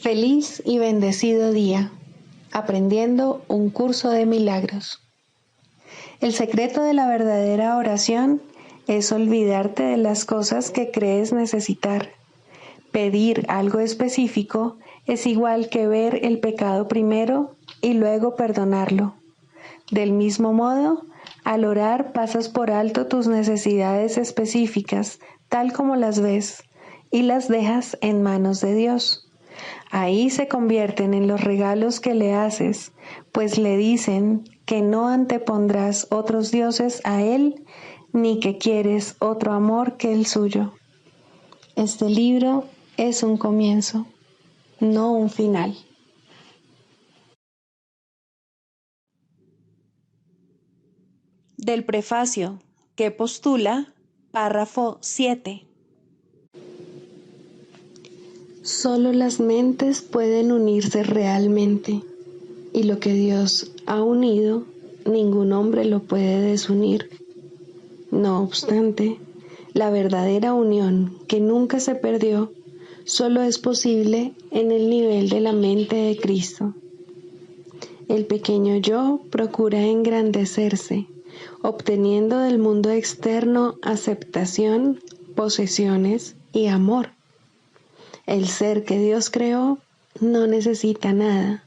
Feliz y bendecido día, aprendiendo un curso de milagros. El secreto de la verdadera oración es olvidarte de las cosas que crees necesitar. Pedir algo específico es igual que ver el pecado primero y luego perdonarlo. Del mismo modo, al orar pasas por alto tus necesidades específicas, tal como las ves, y las dejas en manos de Dios. Ahí se convierten en los regalos que le haces, pues le dicen que no antepondrás otros dioses a Él, ni que quieres otro amor que el suyo. Este libro es un comienzo, no un final. Del prefacio, que postula, párrafo 7. Solo las mentes pueden unirse realmente, y lo que Dios ha unido, ningún hombre lo puede desunir. No obstante, la verdadera unión, que nunca se perdió, solo es posible en el nivel de la mente de Cristo. El pequeño yo procura engrandecerse, obteniendo del mundo externo aceptación, posesiones y amor. El ser que Dios creó no necesita nada,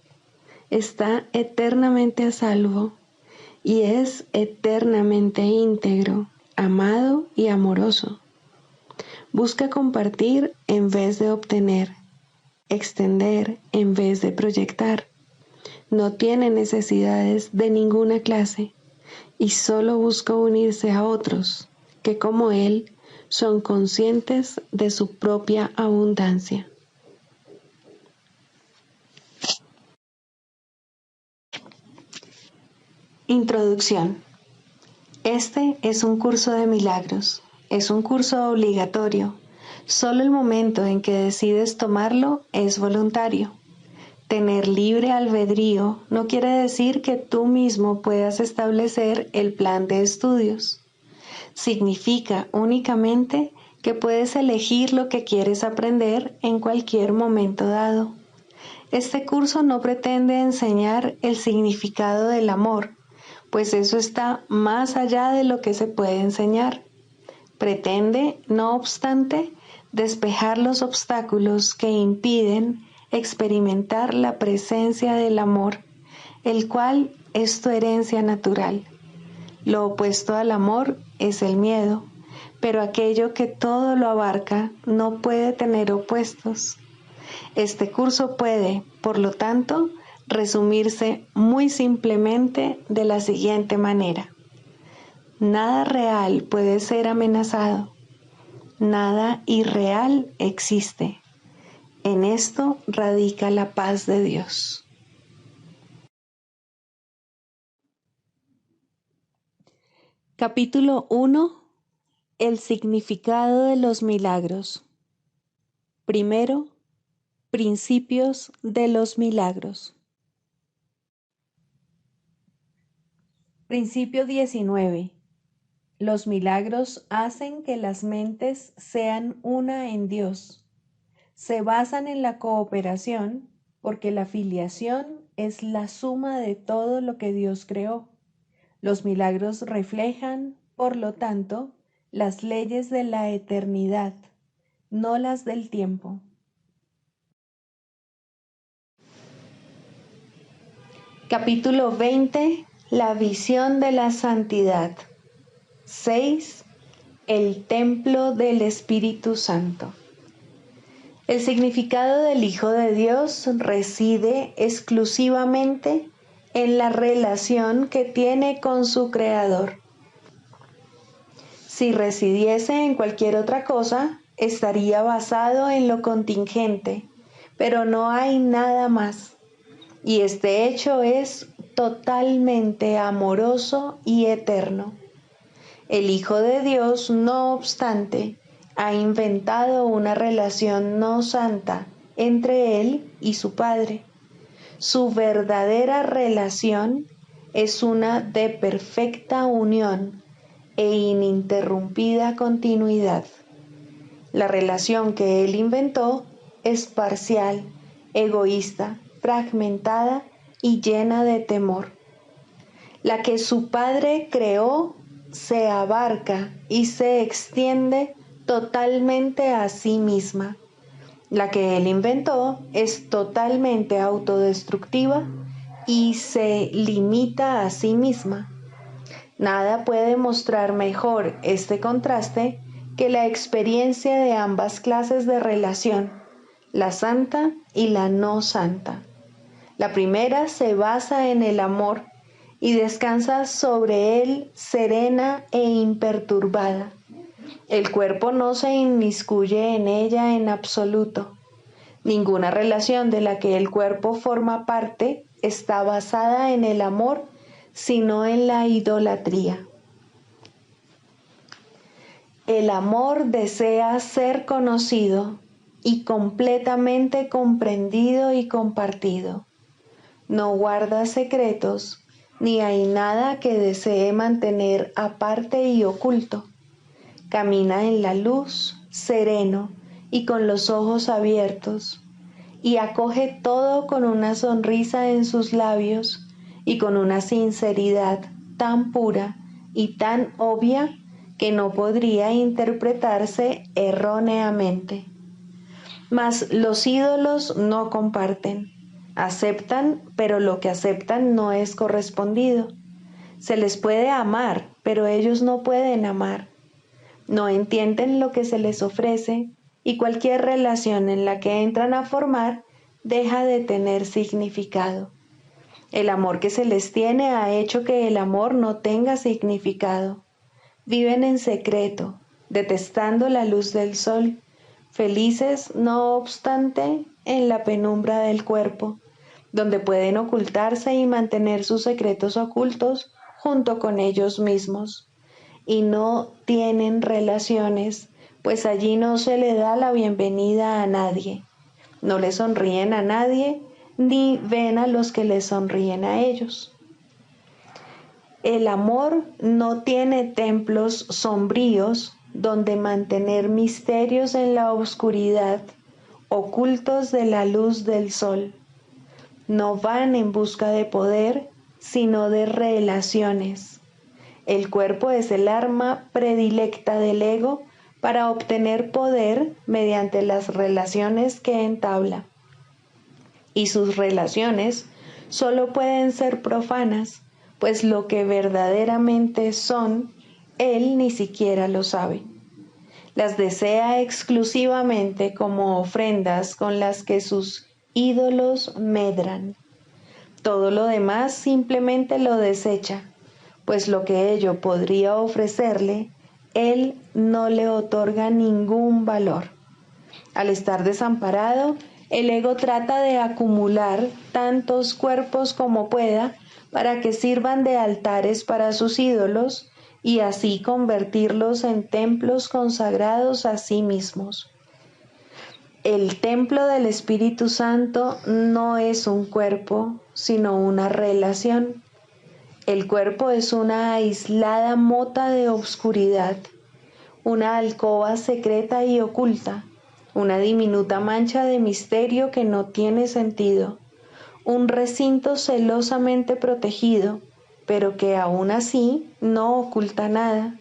está eternamente a salvo y es eternamente íntegro, amado y amoroso. Busca compartir en vez de obtener, extender en vez de proyectar. No tiene necesidades de ninguna clase y solo busca unirse a otros que, como él, son conscientes de su propia abundancia. Introducción. Este es un curso de milagros. Es un curso obligatorio. Solo el momento en que decides tomarlo es voluntario. Tener libre albedrío no quiere decir que tú mismo puedas establecer el plan de estudios. Significa únicamente que puedes elegir lo que quieres aprender en cualquier momento dado. Este curso no pretende enseñar el significado del amor, pues eso está más allá de lo que se puede enseñar. Pretende, no obstante, despejar los obstáculos que impiden experimentar la presencia del amor, el cual es tu herencia natural. Lo opuesto al amor es el miedo, pero aquello que todo lo abarca no puede tener opuestos. Este curso puede, por lo tanto, resumirse muy simplemente de la siguiente manera. Nada real puede ser amenazado. Nada irreal existe. En esto radica la paz de Dios. Capítulo 1. El significado de los milagros. Primero, principios de los milagros. Principio 19. Los milagros hacen que las mentes sean una en Dios. Se basan en la cooperación porque la filiación es la suma de todo lo que Dios creó. Los milagros reflejan, por lo tanto, las leyes de la eternidad, no las del tiempo. Capítulo 20. La visión de la santidad. 6. El templo del Espíritu Santo. El significado del Hijo de Dios reside exclusivamente en la relación que tiene con su Creador. Si residiese en cualquier otra cosa, estaría basado en lo contingente, pero no hay nada más. Y este hecho es totalmente amoroso y eterno. El Hijo de Dios, no obstante, ha inventado una relación no santa entre Él y su Padre. Su verdadera relación es una de perfecta unión e ininterrumpida continuidad. La relación que Él inventó es parcial egoísta, fragmentada y llena de temor. La que su Padre creó se abarca y se extiende totalmente a sí misma. La que Él inventó es totalmente autodestructiva y se limita a sí misma. Nada puede mostrar mejor este contraste que la experiencia de ambas clases de relación, la santa y la no santa. La primera se basa en el amor y descansa sobre él serena e imperturbada. El cuerpo no se inmiscuye en ella en absoluto. Ninguna relación de la que el cuerpo forma parte está basada en el amor, sino en la idolatría. El amor desea ser conocido y completamente comprendido y compartido. No guarda secretos, ni hay nada que desee mantener aparte y oculto. Camina en la luz, sereno y con los ojos abiertos, y acoge todo con una sonrisa en sus labios y con una sinceridad tan pura y tan obvia que no podría interpretarse erróneamente. Mas los ídolos no comparten, aceptan, pero lo que aceptan no es correspondido. Se les puede amar, pero ellos no pueden amar. No entienden lo que se les ofrece y cualquier relación en la que entran a formar deja de tener significado. El amor que se les tiene ha hecho que el amor no tenga significado. Viven en secreto, detestando la luz del sol, felices, no obstante, en la penumbra del cuerpo, donde pueden ocultarse y mantener sus secretos ocultos junto con ellos mismos. Y no tienen relaciones, pues allí no se le da la bienvenida a nadie. No le sonríen a nadie, ni ven a los que les sonríen a ellos. El amor no tiene templos sombríos donde mantener misterios en la oscuridad, ocultos de la luz del sol. No van en busca de poder, sino de relaciones. El cuerpo es el arma predilecta del ego para obtener poder mediante las relaciones que entabla. Y sus relaciones solo pueden ser profanas, pues lo que verdaderamente son, él ni siquiera lo sabe. Las desea exclusivamente como ofrendas con las que sus ídolos medran. Todo lo demás simplemente lo desecha, pues lo que ello podría ofrecerle, él no le otorga ningún valor. Al estar desamparado, el ego trata de acumular tantos cuerpos como pueda para que sirvan de altares para sus ídolos y así convertirlos en templos consagrados a sí mismos. El templo del Espíritu Santo no es un cuerpo, sino una relación. El cuerpo es una aislada mota de obscuridad, una alcoba secreta y oculta, una diminuta mancha de misterio que no tiene sentido, un recinto celosamente protegido, pero que aún así no oculta nada.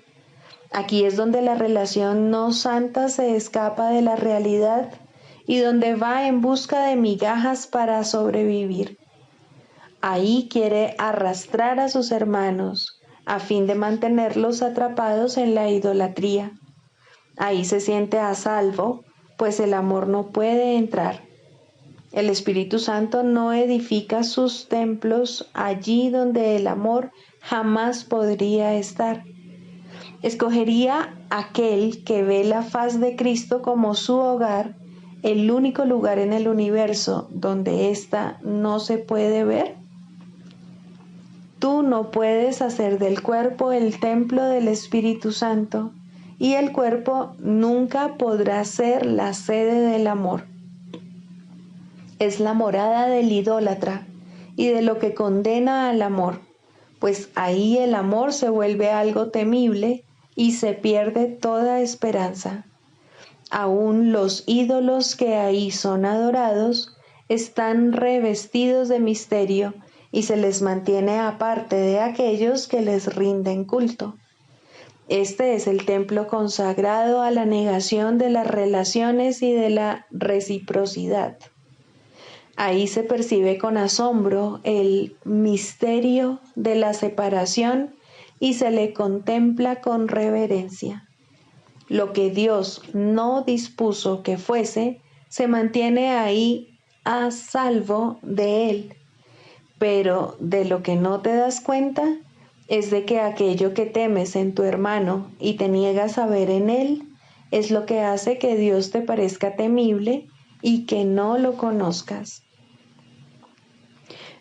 Aquí es donde la relación no santa se escapa de la realidad y donde va en busca de migajas para sobrevivir. Ahí quiere arrastrar a sus hermanos a fin de mantenerlos atrapados en la idolatría. Ahí se siente a salvo, pues el amor no puede entrar. El Espíritu Santo no edifica sus templos allí donde el amor jamás podría estar. Escogería aquel que ve la faz de Cristo como su hogar, el único lugar en el universo donde ésta no se puede ver. Tú no puedes hacer del cuerpo el templo del Espíritu Santo, y el cuerpo nunca podrá ser la sede del amor. Es la morada del idólatra y de lo que condena al amor, pues ahí el amor se vuelve algo temible y se pierde toda esperanza. Aún los ídolos que ahí son adorados están revestidos de misterio y se les mantiene aparte de aquellos que les rinden culto. Este es el templo consagrado a la negación de las relaciones y de la reciprocidad. Ahí se percibe con asombro el misterio de la separación y se le contempla con reverencia. Lo que Dios no dispuso que fuese, se mantiene ahí a salvo de él. Pero de lo que no te das cuenta es de que aquello que temes en tu hermano y te niegas a ver en él, es lo que hace que Dios te parezca temible y que no lo conozcas.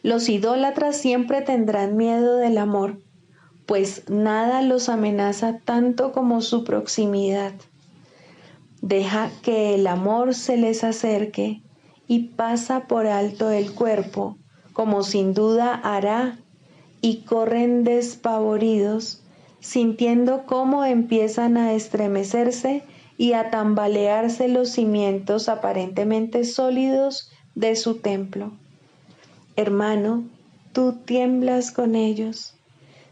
Los idólatras siempre tendrán miedo del amor, pues nada los amenaza tanto como su proximidad. Deja que el amor se les acerque y pasa por alto el cuerpo, como sin duda hará, y corren despavoridos, sintiendo cómo empiezan a estremecerse y a tambalearse los cimientos aparentemente sólidos de su templo. Hermano, tú tiemblas con ellos.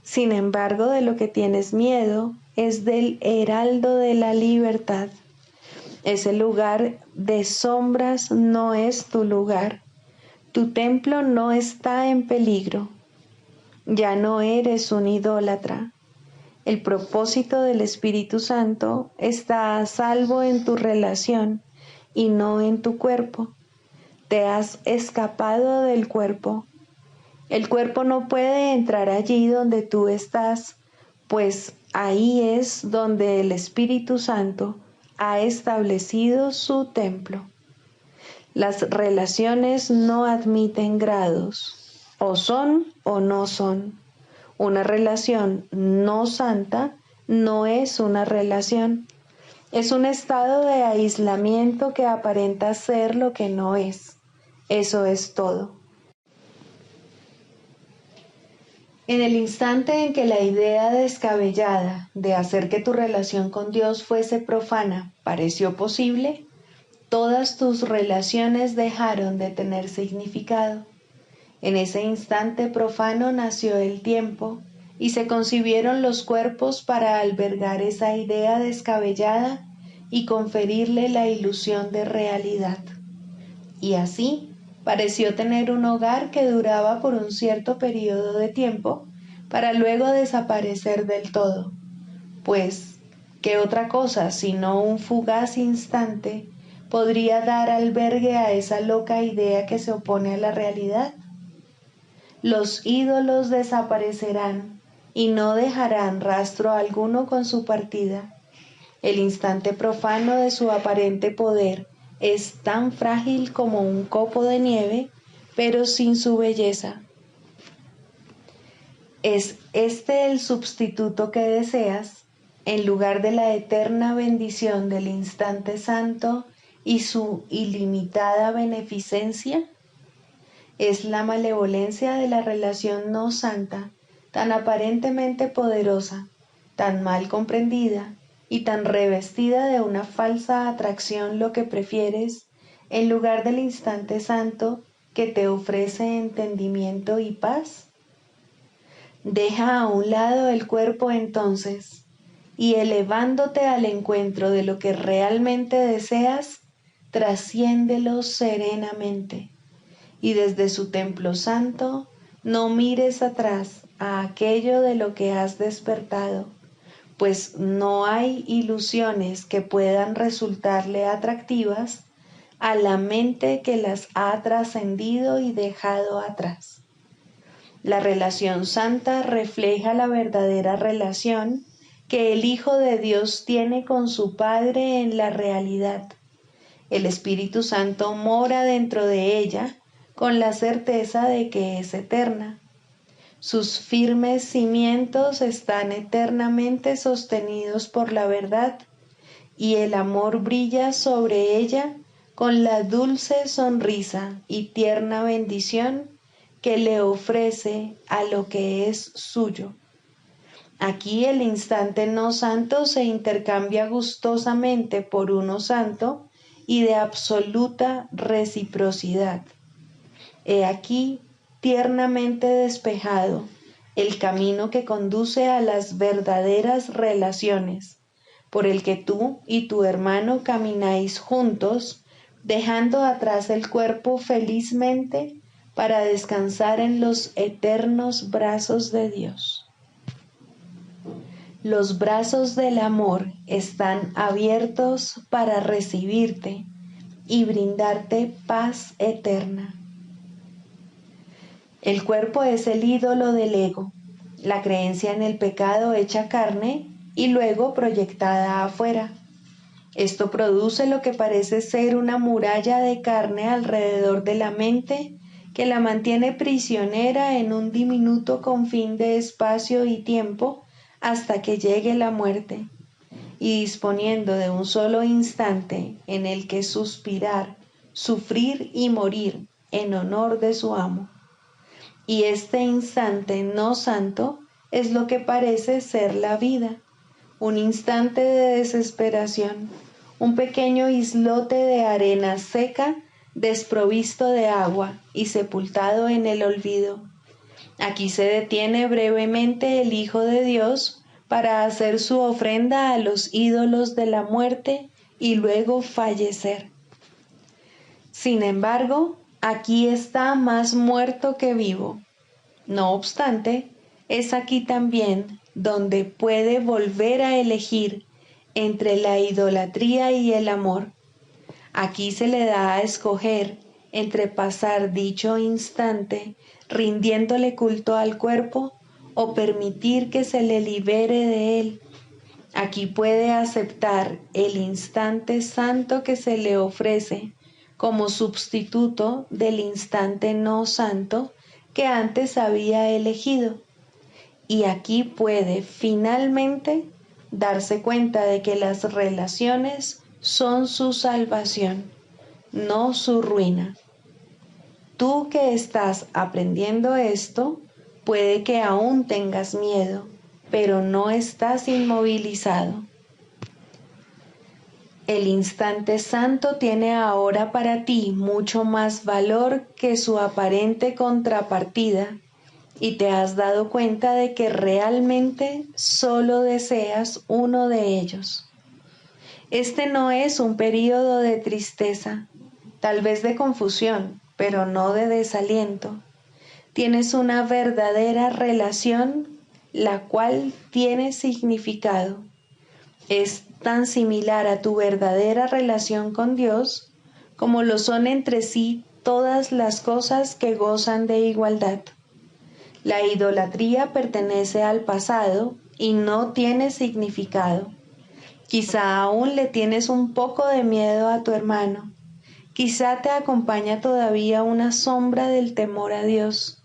Sin embargo, de lo que tienes miedo es del heraldo de la libertad. Ese lugar de sombras no es tu lugar. Tu templo no está en peligro. Ya no eres un idólatra. El propósito del Espíritu Santo está a salvo en tu relación y no en tu cuerpo. Te has escapado del cuerpo. El cuerpo no puede entrar allí donde tú estás, pues ahí es donde el Espíritu Santo ha establecido su templo. Las relaciones no admiten grados, o son o no son. Una relación no santa no es una relación. Es un estado de aislamiento que aparenta ser lo que no es. Eso es todo. En el instante en que la idea descabellada de hacer que tu relación con Dios fuese profana pareció posible, todas tus relaciones dejaron de tener significado. En ese instante profano nació el tiempo y se concibieron los cuerpos para albergar esa idea descabellada y conferirle la ilusión de realidad. Y así pareció tener un hogar que duraba por un cierto periodo de tiempo para luego desaparecer del todo, pues, ¿qué otra cosa sino un fugaz instante podría dar albergue a esa loca idea que se opone a la realidad? Los ídolos desaparecerán y no dejarán rastro alguno con su partida. El instante profano de su aparente poder es tan frágil como un copo de nieve, pero sin su belleza. ¿Es este el sustituto que deseas, en lugar de la eterna bendición del instante santo y su ilimitada beneficencia? Es la malevolencia de la relación no santa, tan aparentemente poderosa, tan mal comprendida y tan revestida de una falsa atracción lo que prefieres, en lugar del instante santo que te ofrece entendimiento y paz. Deja a un lado el cuerpo entonces, y elevándote al encuentro de lo que realmente deseas, trasciéndelo serenamente. Y desde su templo santo, no mires atrás a aquello de lo que has despertado, pues no hay ilusiones que puedan resultarle atractivas a la mente que las ha trascendido y dejado atrás. La relación santa refleja la verdadera relación que el Hijo de Dios tiene con su Padre en la realidad. El Espíritu Santo mora dentro de ella con la certeza de que es eterna. Sus firmes cimientos están eternamente sostenidos por la verdad y el amor brilla sobre ella con la dulce sonrisa y tierna bendición que le ofrece a lo que es suyo. Aquí el instante no santo se intercambia gustosamente por uno santo y de absoluta reciprocidad. He aquí tiernamente despejado el camino que conduce a las verdaderas relaciones, por el que tú y tu hermano camináis juntos, dejando atrás el cuerpo felizmente para descansar en los eternos brazos de Dios. Los brazos del amor están abiertos para recibirte y brindarte paz eterna. El cuerpo es el ídolo del ego, la creencia en el pecado hecha carne y luego proyectada afuera. Esto produce lo que parece ser una muralla de carne alrededor de la mente que la mantiene prisionera en un diminuto confín de espacio y tiempo hasta que llegue la muerte, y disponiendo de un solo instante en el que suspirar, sufrir y morir en honor de su amo. Y este instante no santo es lo que parece ser la vida, un instante de desesperación, un pequeño islote de arena seca, desprovisto de agua y sepultado en el olvido. Aquí se detiene brevemente el Hijo de Dios para hacer su ofrenda a los ídolos de la muerte y luego fallecer. Sin embargo, aquí está más muerto que vivo. No obstante, es aquí también donde puede volver a elegir entre la idolatría y el amor. Aquí se le da a escoger entre pasar dicho instante rindiéndole culto al cuerpo o permitir que se le libere de él. Aquí puede aceptar el instante santo que se le ofrece como sustituto del instante no santo que antes había elegido. Y aquí puede finalmente darse cuenta de que las relaciones son su salvación, no su ruina. Tú que estás aprendiendo esto, puede que aún tengas miedo, pero no estás inmovilizado. El instante santo tiene ahora para ti mucho más valor que su aparente contrapartida, y te has dado cuenta de que realmente solo deseas uno de ellos. Este no es un período de tristeza, tal vez de confusión, pero no de desaliento. Tienes una verdadera relación, la cual tiene significado. Es tan similar a tu verdadera relación con Dios como lo son entre sí todas las cosas que gozan de igualdad. La idolatría pertenece al pasado y no tiene significado. Quizá aún le tienes un poco de miedo a tu hermano. Quizá te acompaña todavía una sombra del temor a Dios.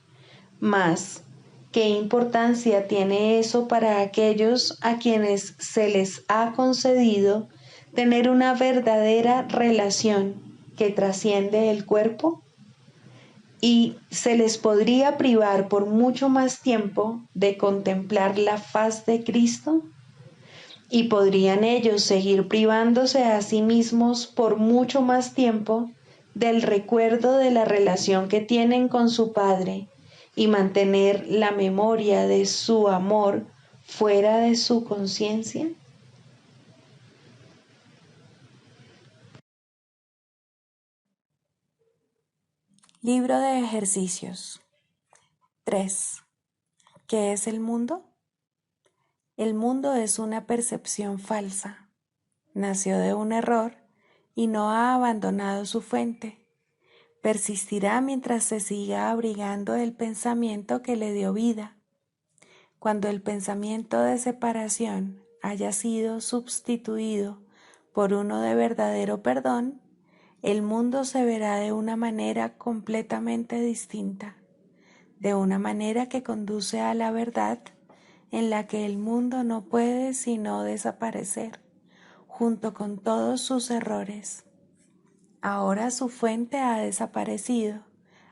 Mas, ¿qué importancia tiene eso para aquellos a quienes se les ha concedido tener una verdadera relación que trasciende el cuerpo? Y se les podría privar por mucho más tiempo de contemplar la faz de Cristo, y podrían ellos seguir privándose a sí mismos por mucho más tiempo del recuerdo de la relación que tienen con su Padre y mantener la memoria de su amor fuera de su conciencia. Libro de ejercicios 3. ¿Qué es el mundo? El mundo es una percepción falsa. Nació de un error y no ha abandonado su fuente. Persistirá mientras se siga abrigando el pensamiento que le dio vida. Cuando el pensamiento de separación haya sido sustituido por uno de verdadero perdón, el mundo se verá de una manera completamente distinta, de una manera que conduce a la verdad en la que el mundo no puede sino desaparecer, junto con todos sus errores. Ahora su fuente ha desaparecido,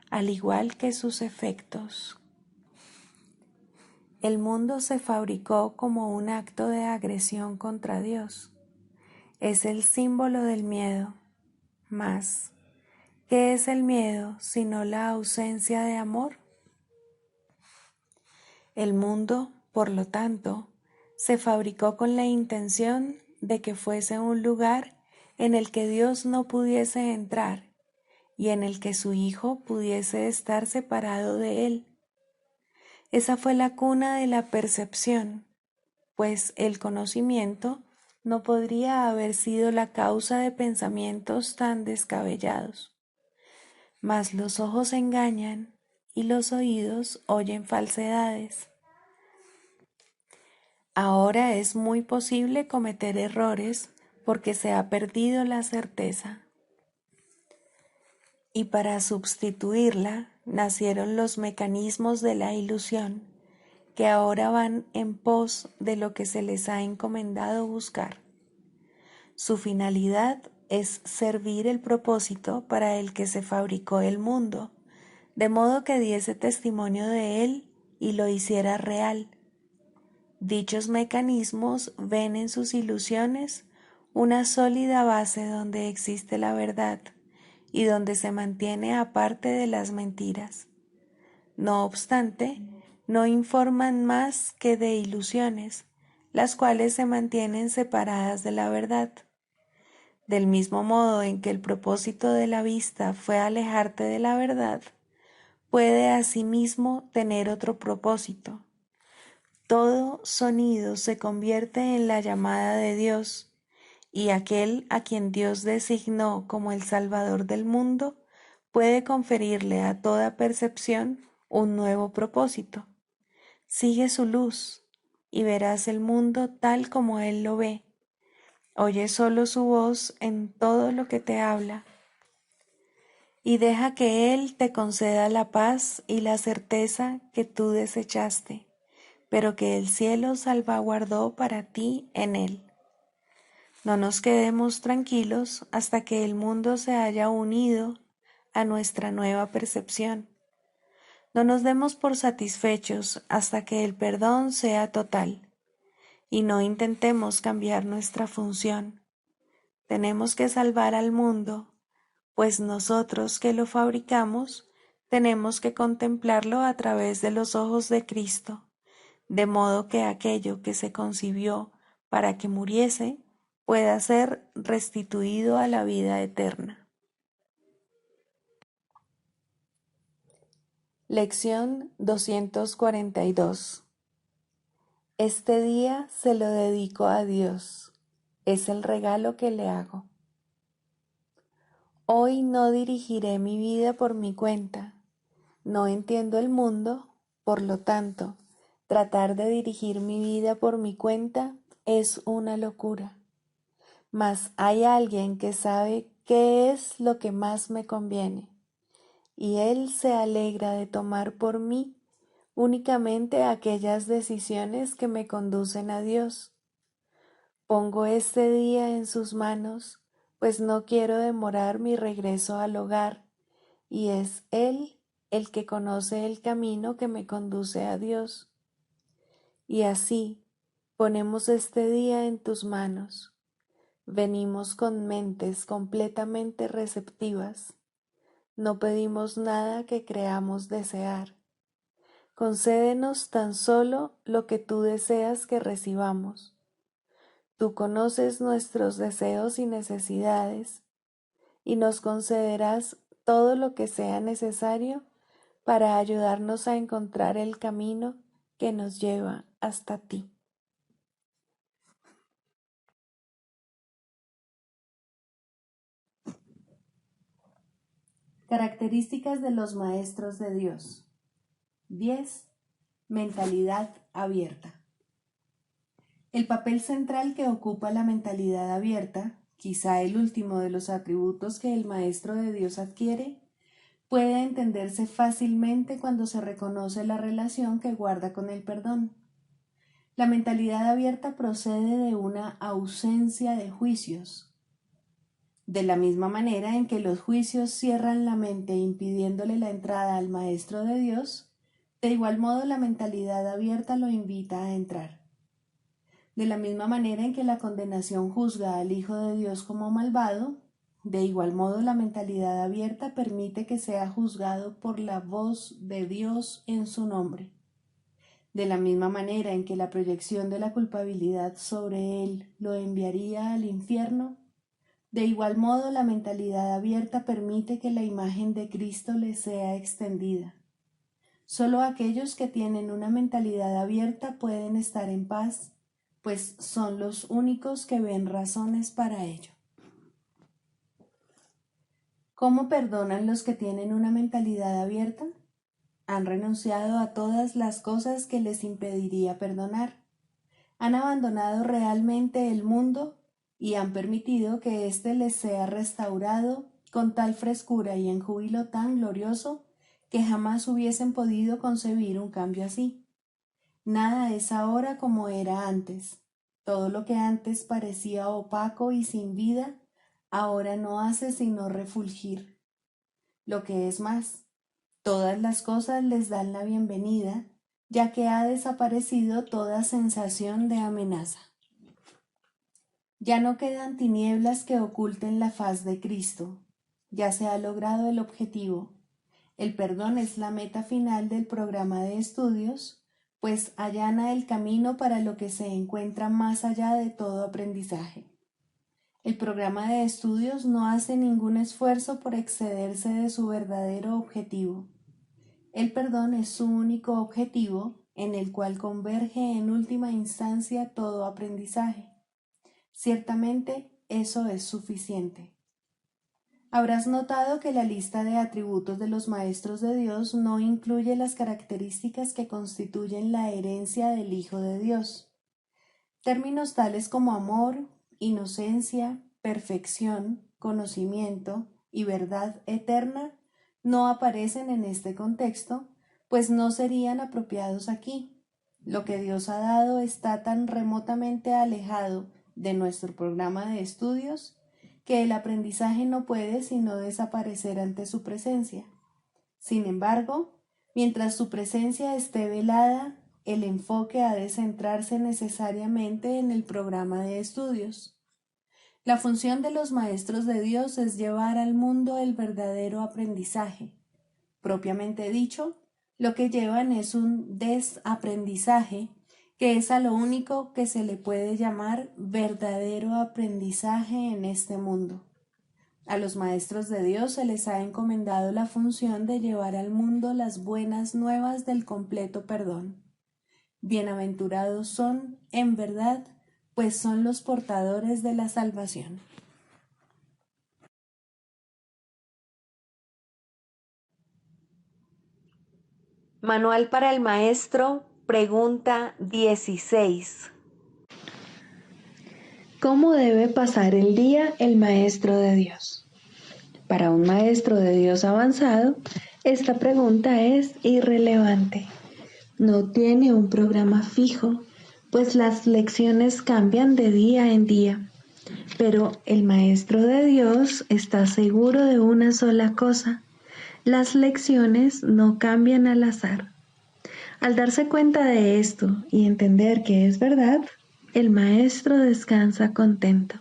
al igual que sus efectos. El mundo se fabricó como un acto de agresión contra Dios. Es el símbolo del miedo. Mas, ¿Qué es el miedo sino la ausencia de amor? El mundo, por lo tanto, se fabricó con la intención de que fuese un lugar en el que Dios no pudiese entrar y en el que su Hijo pudiese estar separado de él. Esa fue la cuna de la percepción, pues el conocimiento no podría haber sido la causa de pensamientos tan descabellados. Mas los ojos engañan y los oídos oyen falsedades. Ahora es muy posible cometer errores porque se ha perdido la certeza. Y para sustituirla nacieron los mecanismos de la ilusión, que ahora van en pos de lo que se les ha encomendado buscar. Su finalidad es servir el propósito para el que se fabricó el mundo, de modo que diese testimonio de él y lo hiciera real. Dichos mecanismos ven en sus ilusiones una sólida base donde existe la verdad y donde se mantiene aparte de las mentiras. No obstante, no informan más que de ilusiones, las cuales se mantienen separadas de la verdad. Del mismo modo en que el propósito de la vista fue alejarte de la verdad, puede asimismo tener otro propósito. Todo sonido se convierte en la llamada de Dios, y aquel a quien Dios designó como el Salvador del mundo puede conferirle a toda percepción un nuevo propósito. Sigue su luz y verás el mundo tal como Él lo ve. Oye solo su voz en todo lo que te habla y deja que Él te conceda la paz y la certeza que tú desechaste, pero que el cielo salvaguardó para ti en Él. No nos quedemos tranquilos hasta que el mundo se haya unido a nuestra nueva percepción. No nos demos por satisfechos hasta que el perdón sea total, y no intentemos cambiar nuestra función. Tenemos que salvar al mundo, pues nosotros que lo fabricamos tenemos que contemplarlo a través de los ojos de Cristo, de modo que aquello que se concibió para que muriese pueda ser restituido a la vida eterna. Lección 242. Este día se lo dedico a Dios. Es el regalo que le hago. Hoy no dirigiré mi vida por mi cuenta. No entiendo el mundo, por lo tanto, tratar de dirigir mi vida por mi cuenta es una locura. Mas hay alguien que sabe qué es lo que más me conviene, y él se alegra de tomar por mí únicamente aquellas decisiones que me conducen a Dios. Pongo este día en sus manos, pues no quiero demorar mi regreso al hogar, y es Él el que conoce el camino que me conduce a Dios. Y así, ponemos este día en tus manos. Venimos con mentes completamente receptivas. No pedimos nada que creamos desear. Concédenos tan solo lo que tú deseas que recibamos. Tú conoces nuestros deseos y necesidades, y nos concederás todo lo que sea necesario para ayudarnos a encontrar el camino que nos lleva hasta ti. Características de los maestros de Dios. 10. Mentalidad abierta. El papel central que ocupa la mentalidad abierta, quizá el último de los atributos que el maestro de Dios adquiere, puede entenderse fácilmente cuando se reconoce la relación que guarda con el perdón. La mentalidad abierta procede de una ausencia de juicios. De la misma manera en que los juicios cierran la mente impidiéndole la entrada al Maestro de Dios, de igual modo la mentalidad abierta lo invita a entrar. De la misma manera en que la condenación juzga al Hijo de Dios como malvado, De igual modo, la mentalidad abierta permite que sea juzgado por la voz de Dios en su nombre. De la misma manera en que la proyección de la culpabilidad sobre él lo enviaría al infierno, de igual modo la mentalidad abierta permite que la imagen de Cristo le sea extendida. Solo aquellos que tienen una mentalidad abierta pueden estar en paz, pues son los únicos que ven razones para ello. ¿Cómo perdonan los que tienen una mentalidad abierta? Han renunciado a todas las cosas que les impediría perdonar. Han abandonado realmente el mundo y han permitido que éste les sea restaurado con tal frescura y en júbilo tan glorioso que jamás hubiesen podido concebir un cambio así. Nada es ahora como era antes. Todo lo que antes parecía opaco y sin vida, ahora no hace sino refulgir. Lo que es más, todas las cosas les dan la bienvenida, ya que ha desaparecido toda sensación de amenaza. Ya no quedan tinieblas que oculten la faz de Cristo. Ya se ha logrado el objetivo. El perdón es la meta final del programa de estudios, pues allana el camino para lo que se encuentra más allá de todo aprendizaje. El programa de estudios no hace ningún esfuerzo por excederse de su verdadero objetivo. El perdón es su único objetivo, en el cual converge en última instancia todo aprendizaje. Ciertamente, eso es suficiente. Habrás notado que la lista de atributos de los maestros de Dios no incluye las características que constituyen la herencia del Hijo de Dios. Términos tales como amor, inocencia, perfección, conocimiento y verdad eterna no aparecen en este contexto, pues no serían apropiados aquí. Lo que Dios ha dado está tan remotamente alejado de nuestro programa de estudios que el aprendizaje no puede sino desaparecer ante su presencia. Sin embargo, mientras su presencia esté velada, el enfoque ha de centrarse necesariamente en el programa de estudios. La función de los maestros de Dios es llevar al mundo el verdadero aprendizaje. Propiamente dicho, lo que llevan es un desaprendizaje, que es a lo único que se le puede llamar verdadero aprendizaje en este mundo. A los maestros de Dios se les ha encomendado la función de llevar al mundo las buenas nuevas del completo perdón. Bienaventurados son, en verdad, pues son los portadores de la salvación. Manual para el maestro, pregunta 16. ¿Cómo debe pasar el día el maestro de Dios? Para un maestro de Dios avanzado, esta pregunta es irrelevante. No tiene un programa fijo, pues las lecciones cambian de día en día. Pero el maestro de Dios está seguro de una sola cosa: las lecciones no cambian al azar. Al darse cuenta de esto y entender que es verdad, el maestro descansa contento.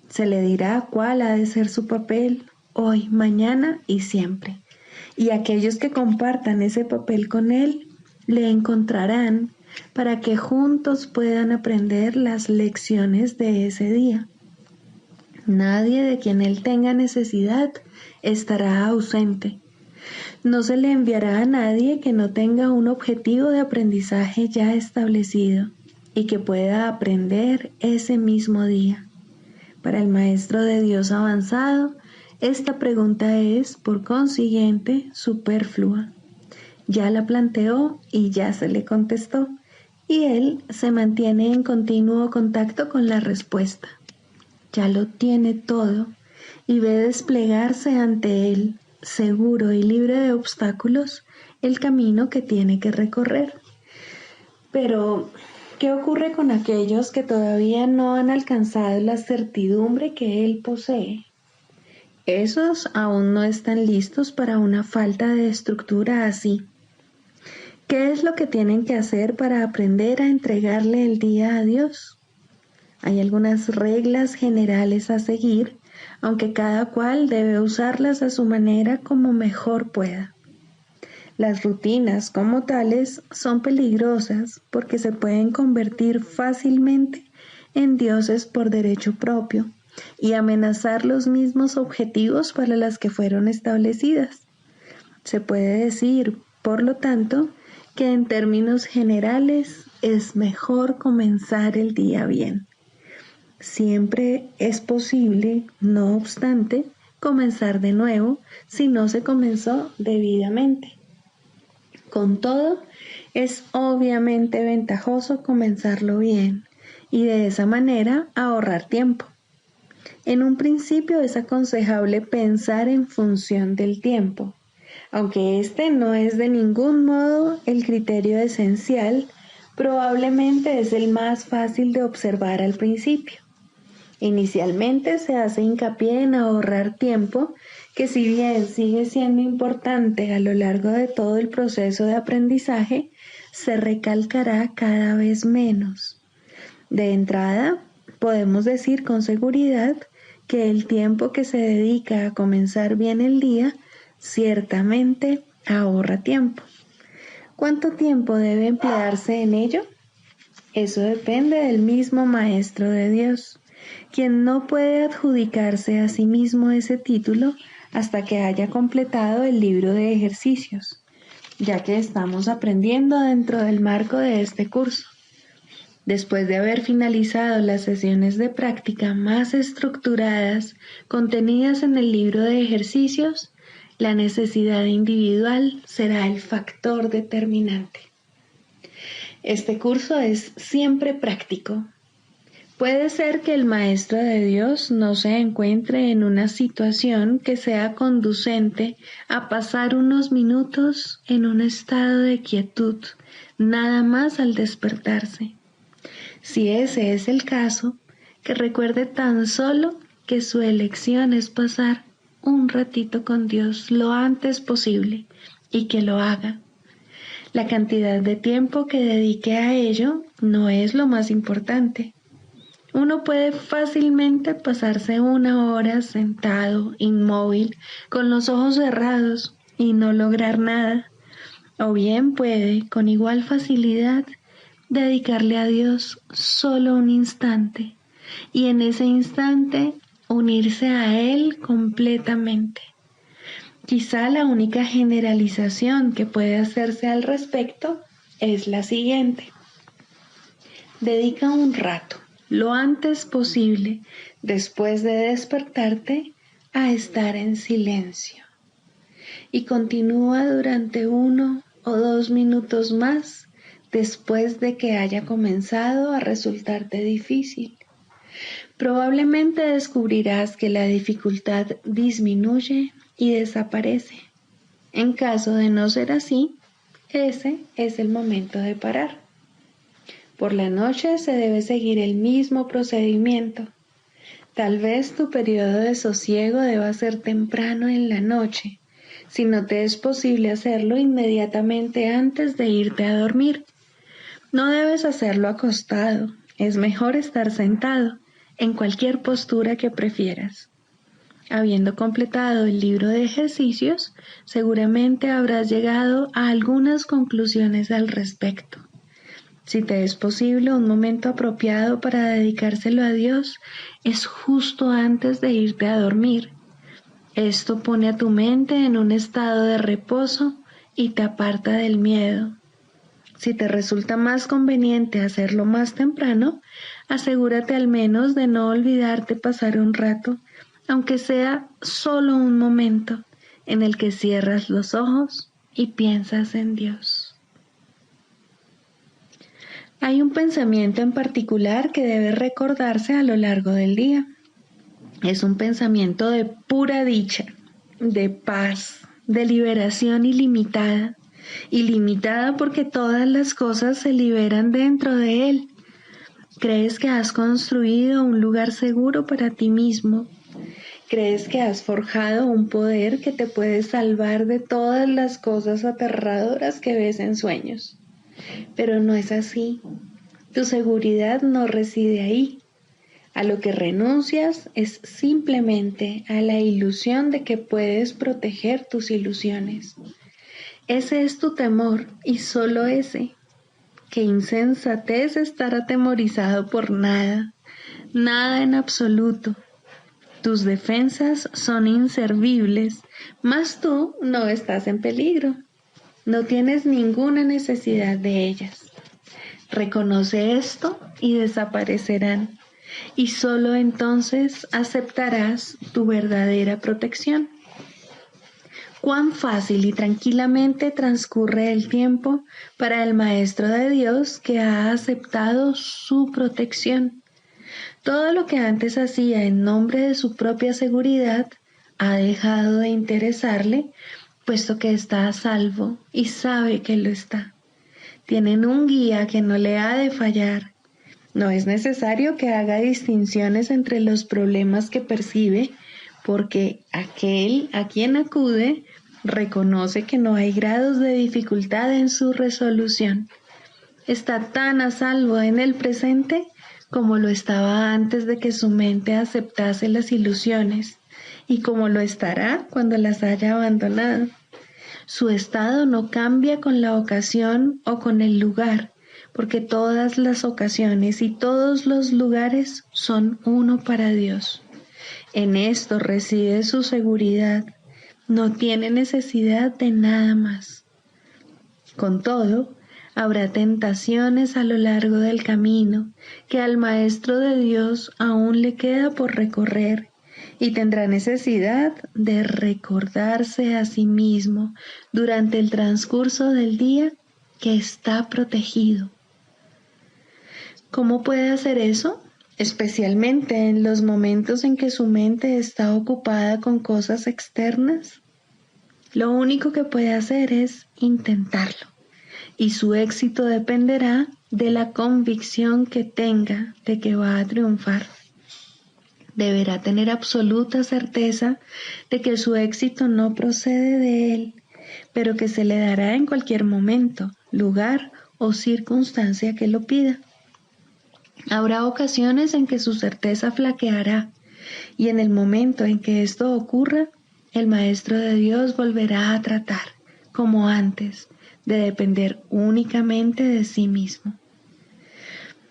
Se le dirá cuál ha de ser su papel hoy, mañana y siempre. Y aquellos que compartan ese papel con él le encontrarán para que juntos puedan aprender las lecciones de ese día. Nadie de quien él tenga necesidad estará ausente. No se le enviará a nadie que no tenga un objetivo de aprendizaje ya establecido y que pueda aprender ese mismo día. Para el maestro de Dios avanzado, esta pregunta es, por consiguiente, superflua. Ya la planteó y ya se le contestó, y él se mantiene en continuo contacto con la respuesta. Ya lo tiene todo y ve desplegarse ante él, seguro y libre de obstáculos, el camino que tiene que recorrer. Pero, ¿qué ocurre con aquellos que todavía no han alcanzado la certidumbre que él posee? Esos aún no están listos para una falta de estructura así. ¿Qué es lo que tienen que hacer para aprender a entregarle el día a Dios? Hay algunas reglas generales a seguir, aunque cada cual debe usarlas a su manera como mejor pueda. Las rutinas como tales son peligrosas porque se pueden convertir fácilmente en dioses por derecho propio y amenazar los mismos objetivos para los que fueron establecidas. Se puede decir, por lo tanto, que en términos generales es mejor comenzar el día bien. Siempre es posible, no obstante, comenzar de nuevo si no se comenzó debidamente. Con todo, es obviamente ventajoso comenzarlo bien y de esa manera ahorrar tiempo. En un principio es aconsejable pensar en función del tiempo, aunque este no es de ningún modo el criterio esencial, probablemente es el más fácil de observar al principio. Inicialmente se hace hincapié en ahorrar tiempo, que si bien sigue siendo importante a lo largo de todo el proceso de aprendizaje, se recalcará cada vez menos. De entrada, podemos decir con seguridad que el tiempo que se dedica a comenzar bien el día ciertamente ahorra tiempo. ¿Cuánto tiempo debe emplearse en ello? Eso depende del mismo Maestro de Dios, quien no puede adjudicarse a sí mismo ese título hasta que haya completado el libro de ejercicios, ya que estamos aprendiendo dentro del marco de este curso. Después de haber finalizado las sesiones de práctica más estructuradas contenidas en el libro de ejercicios, la necesidad individual será el factor determinante. Este curso es siempre práctico. Puede ser que el Maestro de Dios no se encuentre en una situación que sea conducente a pasar unos minutos en un estado de quietud, nada más al despertarse. Si ese es el caso, que recuerde tan solo que su elección es pasar un ratito con Dios lo antes posible y que lo haga. La cantidad de tiempo que dedique a ello no es lo más importante. Uno puede fácilmente pasarse 1 hora sentado, inmóvil, con los ojos cerrados y no lograr nada. O bien puede, con igual facilidad, dedicarle a Dios solo un instante y en ese instante unirse a Él completamente. Quizá la única generalización que puede hacerse al respecto es la siguiente. Dedica un rato, lo antes posible, después de despertarte, a estar en silencio. Y continúa durante 1 o 2 minutos más después de que haya comenzado a resultarte difícil. Probablemente descubrirás que la dificultad disminuye y desaparece. En caso de no ser así, ese es el momento de parar. Por la noche se debe seguir el mismo procedimiento. Tal vez tu periodo de sosiego deba ser temprano en la noche, si no te es posible hacerlo inmediatamente antes de irte a dormir. No debes hacerlo acostado, es mejor estar sentado, en cualquier postura que prefieras. Habiendo completado el libro de ejercicios, seguramente habrás llegado a algunas conclusiones al respecto. Si te es posible, un momento apropiado para dedicárselo a Dios es justo antes de irte a dormir. Esto pone a tu mente en un estado de reposo y te aparta del miedo. Si te resulta más conveniente hacerlo más temprano, asegúrate al menos de no olvidarte pasar un rato, aunque sea solo un momento, en el que cierras los ojos y piensas en Dios. Hay un pensamiento en particular que debe recordarse a lo largo del día. Es un pensamiento de pura dicha, de paz, de liberación ilimitada. Ilimitada porque todas las cosas se liberan dentro de él. Crees que has construido un lugar seguro para ti mismo. Crees que has forjado un poder que te puede salvar de todas las cosas aterradoras que ves en sueños. Pero no es así. Tu seguridad no reside ahí. A lo que renuncias es simplemente a la ilusión de que puedes proteger tus ilusiones. Ese es tu temor y solo ese. Qué insensatez estar atemorizado por nada, nada en absoluto. Tus defensas son inservibles, mas tú no estás en peligro. No tienes ninguna necesidad de ellas. Reconoce esto y desaparecerán, y solo entonces aceptarás tu verdadera protección. Cuán fácil y tranquilamente transcurre el tiempo para el Maestro de Dios que ha aceptado su protección. Todo lo que antes hacía en nombre de su propia seguridad ha dejado de interesarle, puesto que está a salvo y sabe que lo está. Tienen un guía que no le ha de fallar. No es necesario que haga distinciones entre los problemas que percibe, porque aquel a quien acude reconoce que no hay grados de dificultad en su resolución. Está tan a salvo en el presente como lo estaba antes de que su mente aceptase las ilusiones, y como lo estará cuando las haya abandonado. Su estado no cambia con la ocasión o con el lugar, porque todas las ocasiones y todos los lugares son uno para Dios. En esto reside su seguridad. No tiene necesidad de nada más. Con todo, habrá tentaciones a lo largo del camino que al Maestro de Dios aún le queda por recorrer, y tendrá necesidad de recordarse a sí mismo durante el transcurso del día que está protegido. ¿Cómo puede hacer eso? Especialmente en los momentos en que su mente está ocupada con cosas externas. Lo único que puede hacer es intentarlo, y su éxito dependerá de la convicción que tenga de que va a triunfar. Deberá tener absoluta certeza de que su éxito no procede de él, pero que se le dará en cualquier momento, lugar o circunstancia que lo pida. Habrá ocasiones en que su certeza flaqueará, y en el momento en que esto ocurra, el Maestro de Dios volverá a tratar, como antes, de depender únicamente de sí mismo.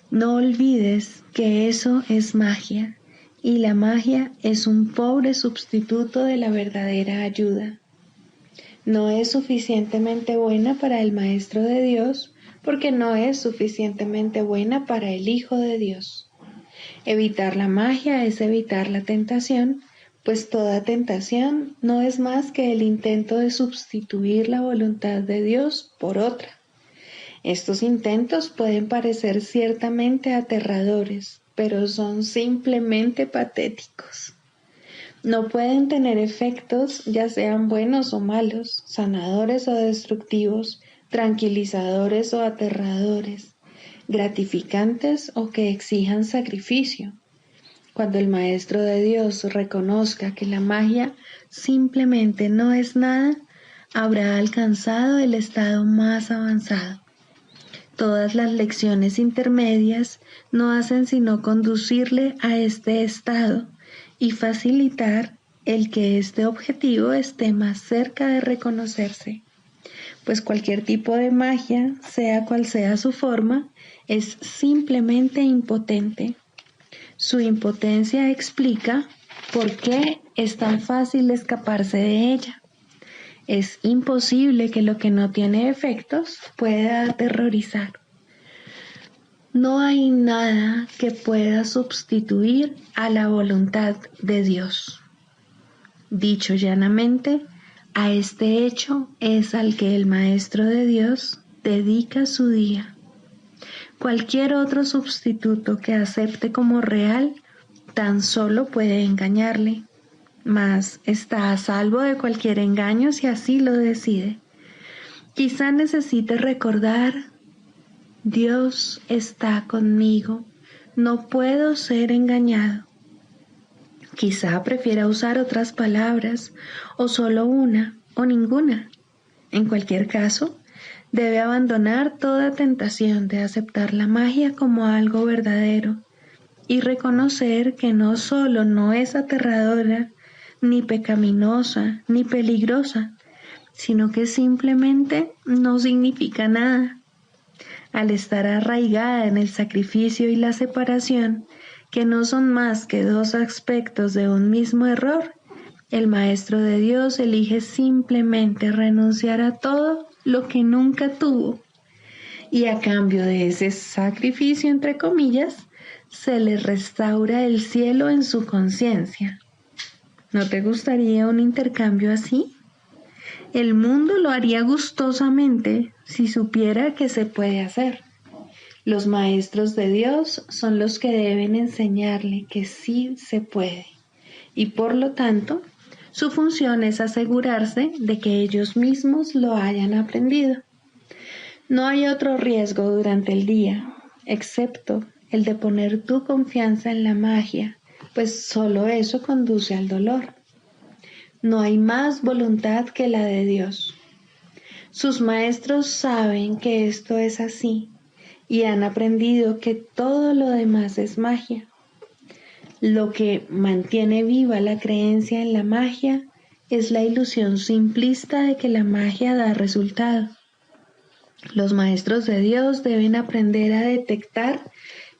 No olvides que eso es magia, y la magia es un pobre sustituto de la verdadera ayuda. No es suficientemente buena para el Maestro de Dios, porque no es suficientemente buena para el Hijo de Dios. Evitar la magia es evitar la tentación, pues toda tentación no es más que el intento de sustituir la voluntad de Dios por otra. Estos intentos pueden parecer ciertamente aterradores, pero son simplemente patéticos. No pueden tener efectos, ya sean buenos o malos, sanadores o destructivos, tranquilizadores o aterradores, gratificantes o que exijan sacrificio. Cuando el Maestro de Dios reconozca que la magia simplemente no es nada, habrá alcanzado el estado más avanzado. Todas las lecciones intermedias no hacen sino conducirle a este estado y facilitar el que este objetivo esté más cerca de reconocerse, pues cualquier tipo de magia, sea cual sea su forma, es simplemente impotente. Su impotencia explica por qué es tan fácil escaparse de ella. Es imposible que lo que no tiene efectos pueda aterrorizar. No hay nada que pueda sustituir a la voluntad de Dios. Dicho llanamente, a este hecho es al que el Maestro de Dios dedica su día. Cualquier otro sustituto que acepte como real tan solo puede engañarle, mas está a salvo de cualquier engaño si así lo decide. Quizá necesite recordar: Dios está conmigo, no puedo ser engañado. Quizá prefiera usar otras palabras, o solo una, o ninguna. En cualquier caso, debe abandonar toda tentación de aceptar la magia como algo verdadero, y reconocer que no solo no es aterradora, ni pecaminosa, ni peligrosa, sino que simplemente no significa nada. Al estar arraigada en el sacrificio y la separación, que no son más que dos aspectos de un mismo error, el Maestro de Dios elige simplemente renunciar a todo lo que nunca tuvo, y a cambio de ese sacrificio, entre comillas, se le restaura el cielo en su conciencia. ¿No te gustaría un intercambio así? El mundo lo haría gustosamente si supiera que se puede hacer. Los maestros de Dios son los que deben enseñarle que sí se puede, y por lo tanto, su función es asegurarse de que ellos mismos lo hayan aprendido. No hay otro riesgo durante el día, excepto el de poner tu confianza en la magia, pues solo eso conduce al dolor. No hay más voluntad que la de Dios. Sus maestros saben que esto es así y han aprendido que todo lo demás es magia. Lo que mantiene viva la creencia en la magia es la ilusión simplista de que la magia da resultado. Los maestros de Dios deben aprender a detectar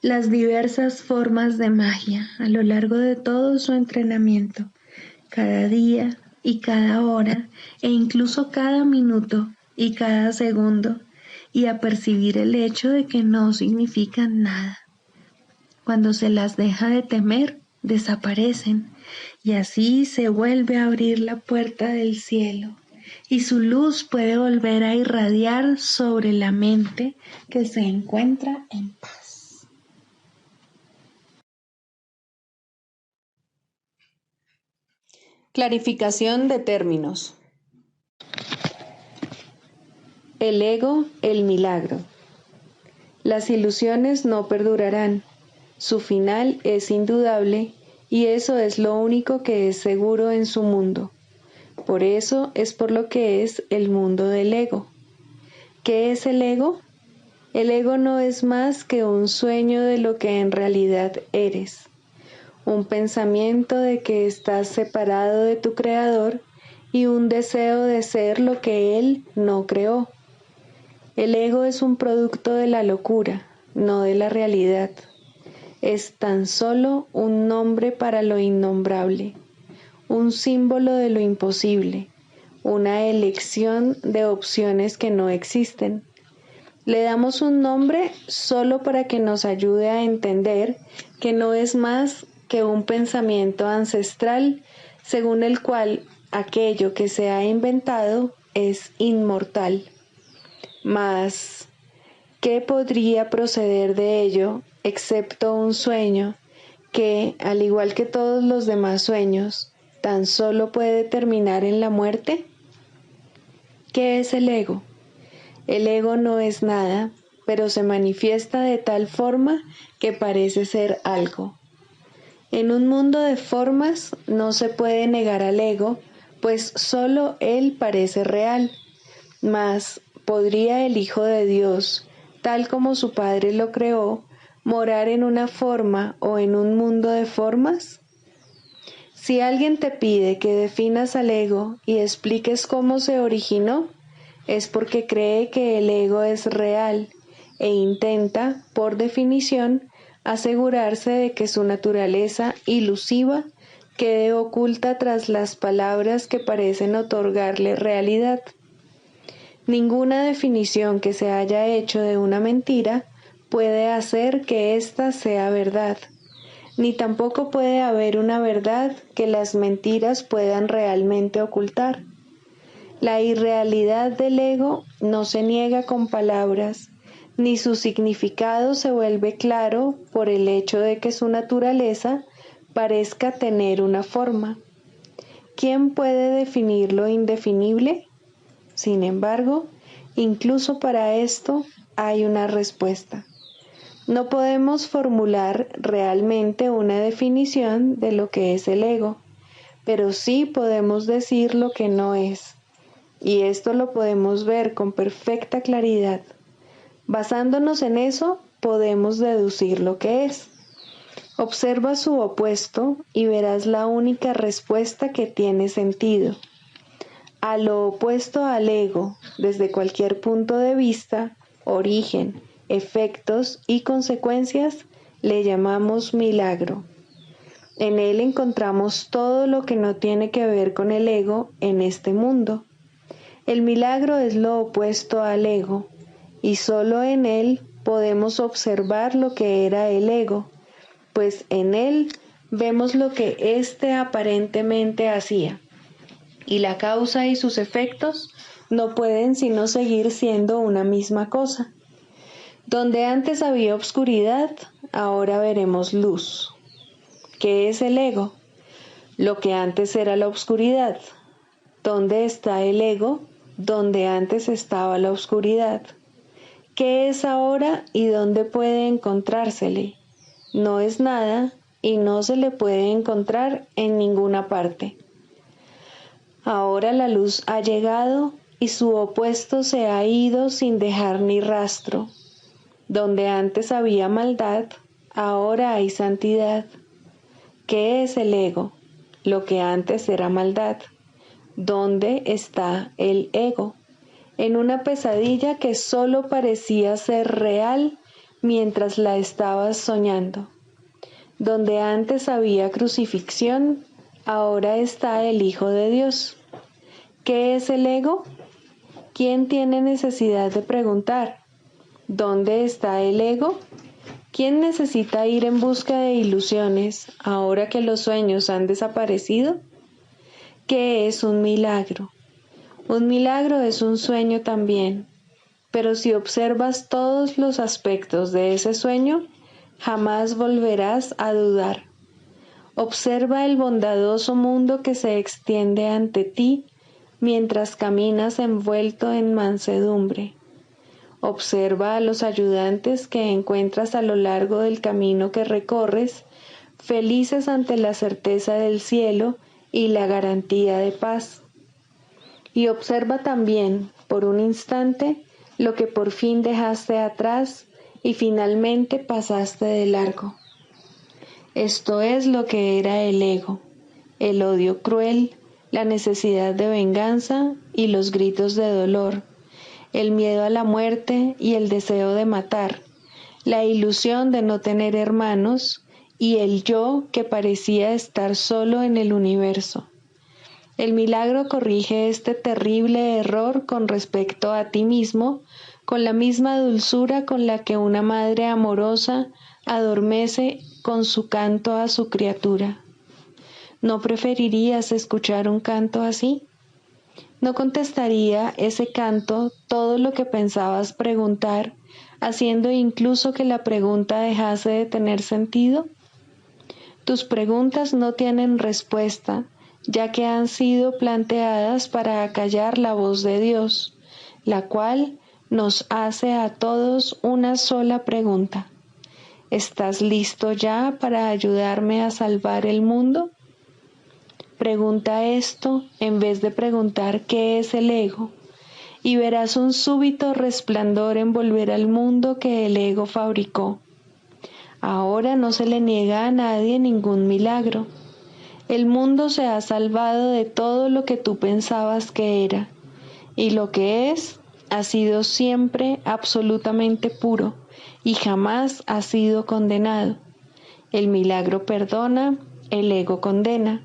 las diversas formas de magia a lo largo de todo su entrenamiento, cada día y cada hora, e incluso cada minuto y cada segundo, y a percibir el hecho de que no significan nada. Cuando se las deja de temer, desaparecen, y así se vuelve a abrir la puerta del cielo, y su luz puede volver a irradiar sobre la mente que se encuentra en paz. Clarificación de términos. El ego, el milagro. Las ilusiones no perdurarán. Su final es indudable y eso es lo único que es seguro en su mundo. Por eso es por lo que es el mundo del ego. ¿Qué es el ego? El ego no es más que un sueño de lo que en realidad eres. Un pensamiento de que estás separado de tu creador y un deseo de ser lo que él no creó. El ego es un producto de la locura, no de la realidad. Es tan solo un nombre para lo innombrable, un símbolo de lo imposible, una elección de opciones que no existen. Le damos un nombre solo para que nos ayude a entender que no es más que un pensamiento ancestral según el cual aquello que se ha inventado es inmortal. Mas, ¿qué podría proceder de ello excepto un sueño que, al igual que todos los demás sueños, tan solo puede terminar en la muerte? ¿Qué es el ego? El ego no es nada, pero se manifiesta de tal forma que parece ser algo. En un mundo de formas no se puede negar al ego, pues solo él parece real. Mas, ¿podría el Hijo de Dios, tal como su Padre lo creó, morar en una forma o en un mundo de formas? Si alguien te pide que definas al ego y expliques cómo se originó, es porque cree que el ego es real e intenta, por definición, asegurarse de que su naturaleza ilusiva quede oculta tras las palabras que parecen otorgarle realidad. Ninguna definición que se haya hecho de una mentira puede hacer que ésta sea verdad, ni tampoco puede haber una verdad que las mentiras puedan realmente ocultar. La irrealidad del ego no se niega con palabras, ni su significado se vuelve claro por el hecho de que su naturaleza parezca tener una forma. ¿Quién puede definir lo indefinible? Sin embargo, incluso para esto hay una respuesta. No podemos formular realmente una definición de lo que es el ego, pero sí podemos decir lo que no es. Y esto lo podemos ver con perfecta claridad. Basándonos en eso, podemos deducir lo que es. Observa su opuesto y verás la única respuesta que tiene sentido. A lo opuesto al ego, desde cualquier punto de vista, origen, efectos y consecuencias, le llamamos milagro. En él encontramos todo lo que no tiene que ver con el ego en este mundo. El milagro es lo opuesto al ego, y solo en él podemos observar lo que era el ego, pues en él vemos lo que éste aparentemente hacía, y la causa y sus efectos no pueden sino seguir siendo una misma cosa. Donde antes había obscuridad, ahora veremos luz. ¿Qué es el ego? Lo que antes era la obscuridad. ¿Dónde está el ego? Donde antes estaba la oscuridad. ¿Qué es ahora y dónde puede encontrársele? No es nada y no se le puede encontrar en ninguna parte. Ahora la luz ha llegado y su opuesto se ha ido sin dejar ni rastro. Donde antes había maldad, ahora hay santidad. ¿Qué es el ego? Lo que antes era maldad. ¿Dónde está el ego? En una pesadilla que solo parecía ser real mientras la estabas soñando. Donde antes había crucifixión, ahora está el Hijo de Dios. ¿Qué es el ego? ¿Quién tiene necesidad de preguntar? ¿Dónde está el ego? ¿Quién necesita ir en busca de ilusiones ahora que los sueños han desaparecido? ¿Qué es un milagro? Un milagro es un sueño también, pero si observas todos los aspectos de ese sueño, jamás volverás a dudar. Observa el bondadoso mundo que se extiende ante ti mientras caminas envuelto en mansedumbre. Observa a los ayudantes que encuentras a lo largo del camino que recorres, felices ante la certeza del cielo y la garantía de paz. Y observa también, por un instante, lo que por fin dejaste atrás y finalmente pasaste de largo. Esto es lo que era el ego, el odio cruel, la necesidad de venganza y los gritos de dolor, el miedo a la muerte y el deseo de matar, la ilusión de no tener hermanos y el yo que parecía estar solo en el universo. El milagro corrige este terrible error con respecto a ti mismo, con la misma dulzura con la que una madre amorosa adormece con su canto a su criatura. ¿No preferirías escuchar un canto así? ¿No contestaría ese canto todo lo que pensabas preguntar, haciendo incluso que la pregunta dejase de tener sentido? Tus preguntas no tienen respuesta, ya que han sido planteadas para acallar la voz de Dios, la cual nos hace a todos una sola pregunta. ¿Estás listo ya para ayudarme a salvar el mundo? Pregunta esto en vez de preguntar qué es el ego, y verás un súbito resplandor envolver al mundo que el ego fabricó. Ahora no se le niega a nadie ningún milagro. El mundo se ha salvado de todo lo que tú pensabas que era, y lo que es ha sido siempre absolutamente puro y jamás ha sido condenado. El milagro perdona, el ego condena.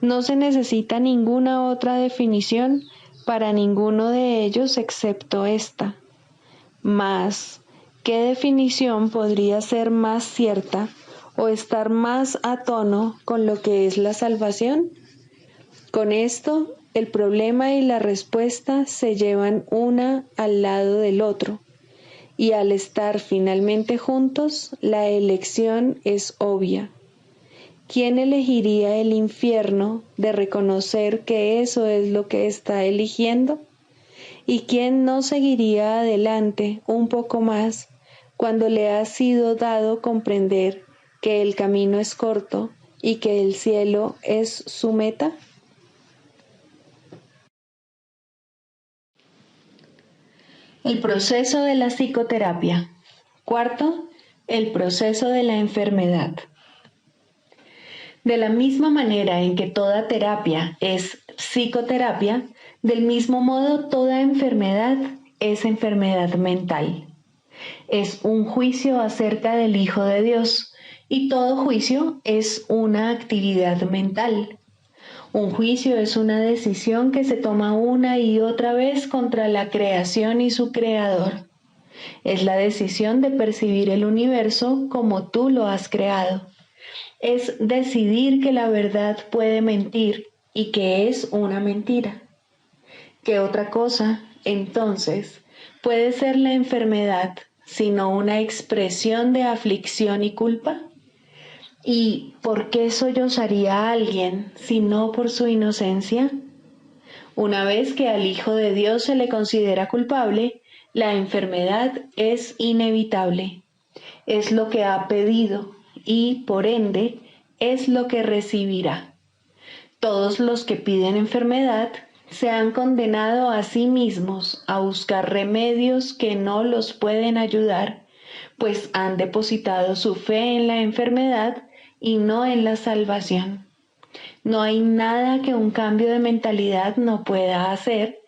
No se necesita ninguna otra definición para ninguno de ellos excepto esta. Mas, ¿qué definición podría ser más cierta o estar más a tono con lo que es la salvación? Con esto, el problema y la respuesta se llevan una al lado del otro, y al estar finalmente juntos, la elección es obvia. ¿Quién elegiría el infierno de reconocer que eso es lo que está eligiendo? ¿Y quién no seguiría adelante un poco más cuando le ha sido dado comprender que el camino es corto y que el cielo es su meta? El proceso de la psicoterapia. Cuarto, el proceso de la enfermedad. De la misma manera en que toda terapia es psicoterapia, del mismo modo toda enfermedad es enfermedad mental. Es un juicio acerca del Hijo de Dios, y todo juicio es una actividad mental. Un juicio es una decisión que se toma una y otra vez contra la creación y su creador. Es la decisión de percibir el universo como tú lo has creado. Es decidir que la verdad puede mentir y que es una mentira. ¿Qué otra cosa, entonces, puede ser la enfermedad sino una expresión de aflicción y culpa? ¿Y por qué sollozaría a alguien si no por su inocencia? Una vez que al Hijo de Dios se le considera culpable, la enfermedad es inevitable. Es lo que ha pedido y, por ende, es lo que recibirá. Todos los que piden enfermedad se han condenado a sí mismos a buscar remedios que no los pueden ayudar, pues han depositado su fe en la enfermedad y no en la salvación. No hay nada que un cambio de mentalidad no pueda hacer,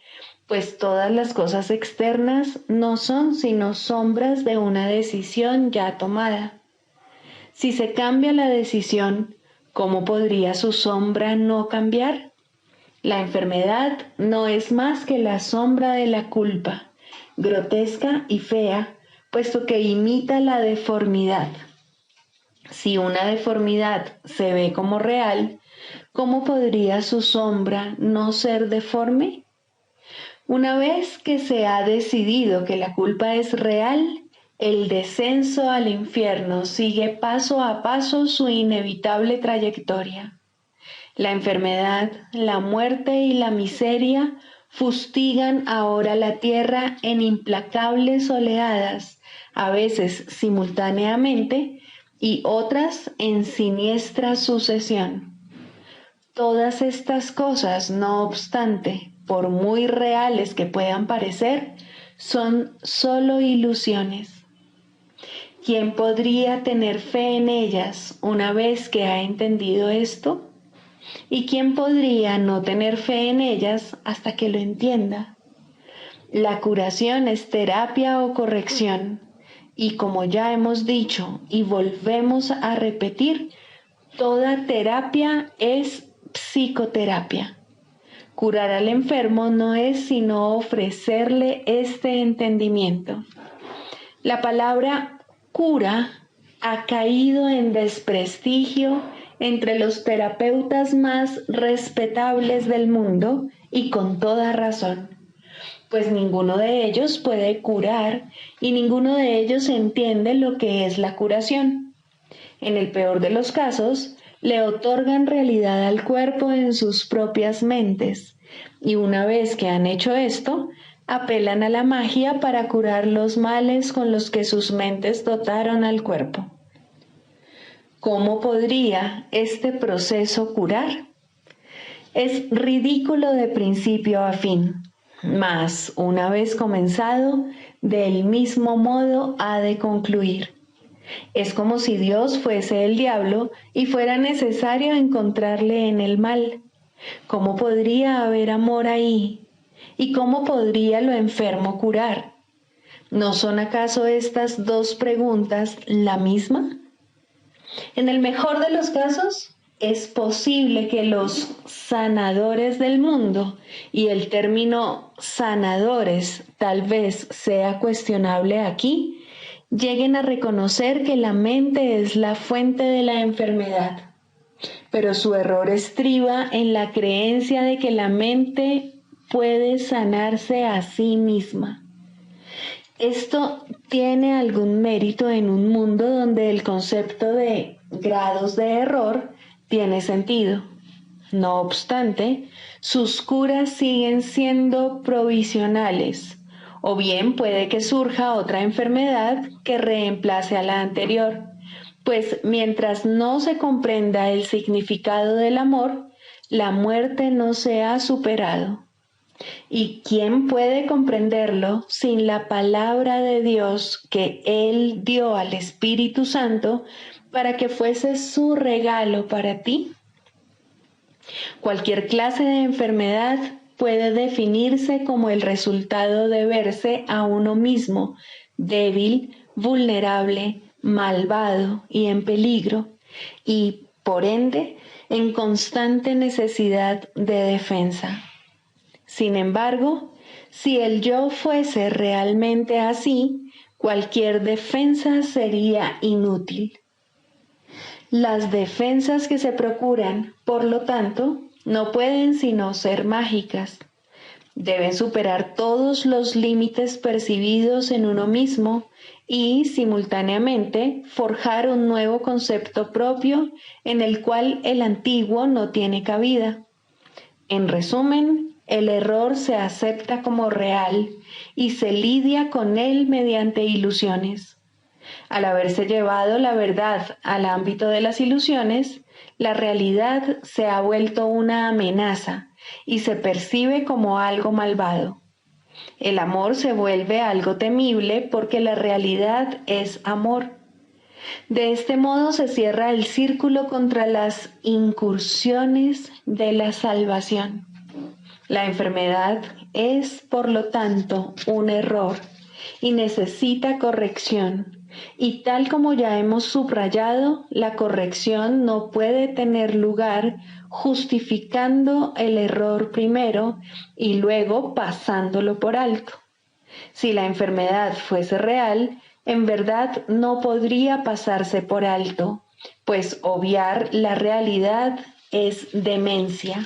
pues todas las cosas externas no son sino sombras de una decisión ya tomada. Si se cambia la decisión, ¿cómo podría su sombra no cambiar? La enfermedad no es más que la sombra de la culpa, grotesca y fea, puesto que imita la deformidad. Si una deformidad se ve como real, ¿cómo podría su sombra no ser deforme? Una vez que se ha decidido que la culpa es real, el descenso al infierno sigue paso a paso su inevitable trayectoria. La enfermedad, la muerte y la miseria fustigan ahora la tierra en implacables oleadas, a veces simultáneamente y otras en siniestra sucesión. Todas estas cosas, no obstante, por muy reales que puedan parecer, son solo ilusiones. ¿Quién podría tener fe en ellas una vez que ha entendido esto? ¿Y quién podría no tener fe en ellas hasta que lo entienda? La curación es terapia o corrección, y como ya hemos dicho y volvemos a repetir, toda terapia es psicoterapia. Curar al enfermo no es sino ofrecerle este entendimiento. La palabra cura ha caído en desprestigio entre los terapeutas más respetables del mundo y con toda razón, pues ninguno de ellos puede curar y ninguno de ellos entiende lo que es la curación. En el peor de los casos, le otorgan realidad al cuerpo en sus propias mentes, y una vez que han hecho esto, apelan a la magia para curar los males con los que sus mentes dotaron al cuerpo. ¿Cómo podría este proceso curar? Es ridículo de principio a fin, mas una vez comenzado, del mismo modo ha de concluir. Es como si Dios fuese el diablo y fuera necesario encontrarle en el mal. ¿Cómo podría haber amor ahí? ¿Y cómo podría lo enfermo curar? ¿No son acaso estas dos preguntas la misma? En el mejor de los casos, es posible que los sanadores del mundo, y el término sanadores tal vez sea cuestionable aquí, lleguen a reconocer que la mente es la fuente de la enfermedad. Pero su error estriba en la creencia de que la mente puede sanarse a sí misma. Esto tiene algún mérito en un mundo donde el concepto de grados de error tiene sentido. No obstante, sus curas siguen siendo provisionales, o bien puede que surja otra enfermedad que reemplace a la anterior, pues mientras no se comprenda el significado del amor, la muerte no se ha superado. ¿Y quién puede comprenderlo sin la palabra de Dios que Él dio al Espíritu Santo para que fuese su regalo para ti? Cualquier clase de enfermedad puede definirse como el resultado de verse a uno mismo débil, vulnerable, malvado y en peligro, y, por ende, en constante necesidad de defensa. Sin embargo, si el yo fuese realmente así, cualquier defensa sería inútil. Las defensas que se procuran, por lo tanto, no pueden sino ser mágicas. Deben superar todos los límites percibidos en uno mismo y, simultáneamente, forjar un nuevo concepto propio en el cual el antiguo no tiene cabida. En resumen, el error se acepta como real y se lidia con él mediante ilusiones. Al haberse llevado la verdad al ámbito de las ilusiones, la realidad se ha vuelto una amenaza y se percibe como algo malvado. El amor se vuelve algo temible porque la realidad es amor. De este modo se cierra el círculo contra las incursiones de la salvación. La enfermedad es, por lo tanto, un error y necesita corrección. Y tal como ya hemos subrayado, la corrección no puede tener lugar justificando el error primero y luego pasándolo por alto. Si la enfermedad fuese real, en verdad no podría pasarse por alto, pues obviar la realidad es demencia.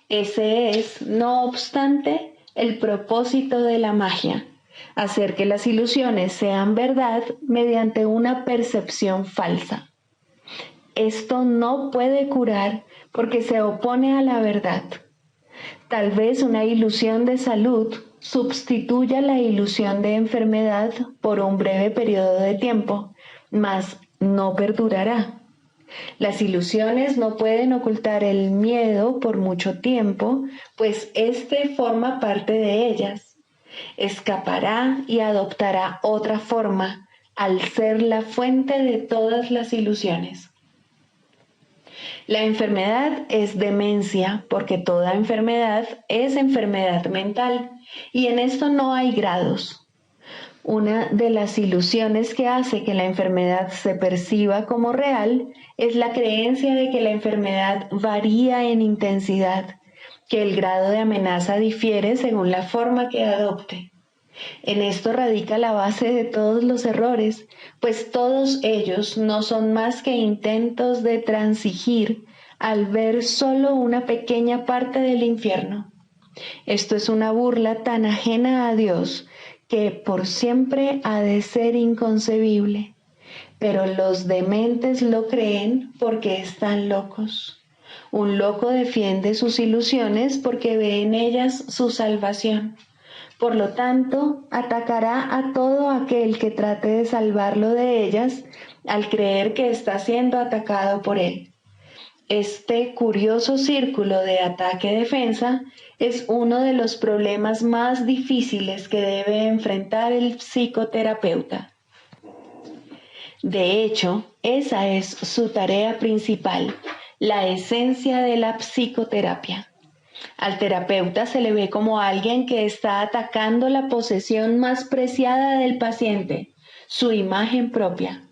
Ese es, no obstante, el propósito de la magia: hacer que las ilusiones sean verdad mediante una percepción falsa. Esto no puede curar porque se opone a la verdad. Tal vez una ilusión de salud sustituya la ilusión de enfermedad por un breve periodo de tiempo, mas no perdurará. Las ilusiones no pueden ocultar el miedo por mucho tiempo, pues éste forma parte de ellas. Escapará y adoptará otra forma al ser la fuente de todas las ilusiones. La enfermedad es demencia porque toda enfermedad es enfermedad mental y en esto no hay grados. Una de las ilusiones que hace que la enfermedad se perciba como real es la creencia de que la enfermedad varía en intensidad, que el grado de amenaza difiere según la forma que adopte. En esto radica la base de todos los errores, pues todos ellos no son más que intentos de transigir al ver solo una pequeña parte del infierno. Esto es una burla tan ajena a Dios que por siempre ha de ser inconcebible. Pero los dementes lo creen porque están locos. Un loco defiende sus ilusiones porque ve en ellas su salvación. Por lo tanto, atacará a todo aquel que trate de salvarlo de ellas al creer que está siendo atacado por él. Este curioso círculo de ataque-defensa es uno de los problemas más difíciles que debe enfrentar el psicoterapeuta. De hecho, esa es su tarea principal, la esencia de la psicoterapia. Al terapeuta se le ve como alguien que está atacando la posesión más preciada del paciente, su imagen propia.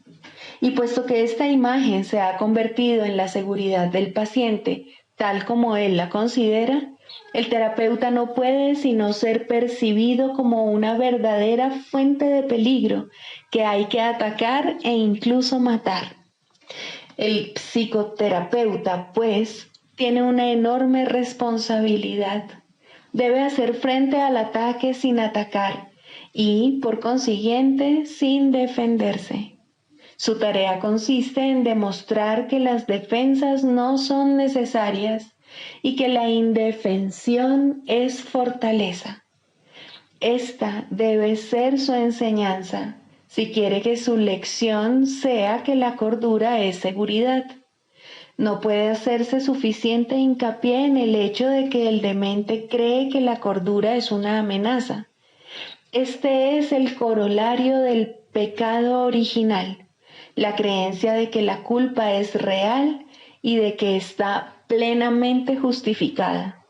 Y puesto que esta imagen se ha convertido en la seguridad del paciente, tal como él la considera, el terapeuta no puede sino ser percibido como una verdadera fuente de peligro que hay que atacar e incluso matar. El psicoterapeuta, pues, tiene una enorme responsabilidad. Debe hacer frente al ataque sin atacar y, por consiguiente, sin defenderse. Su tarea consiste en demostrar que las defensas no son necesarias y que la indefensión es fortaleza. Esta debe ser su enseñanza, si quiere que su lección sea que la cordura es seguridad. No puede hacerse suficiente hincapié en el hecho de que el demente cree que la cordura es una amenaza. Este es el corolario del pecado original. la creencia de que la culpa es real y de que está plenamente justificada.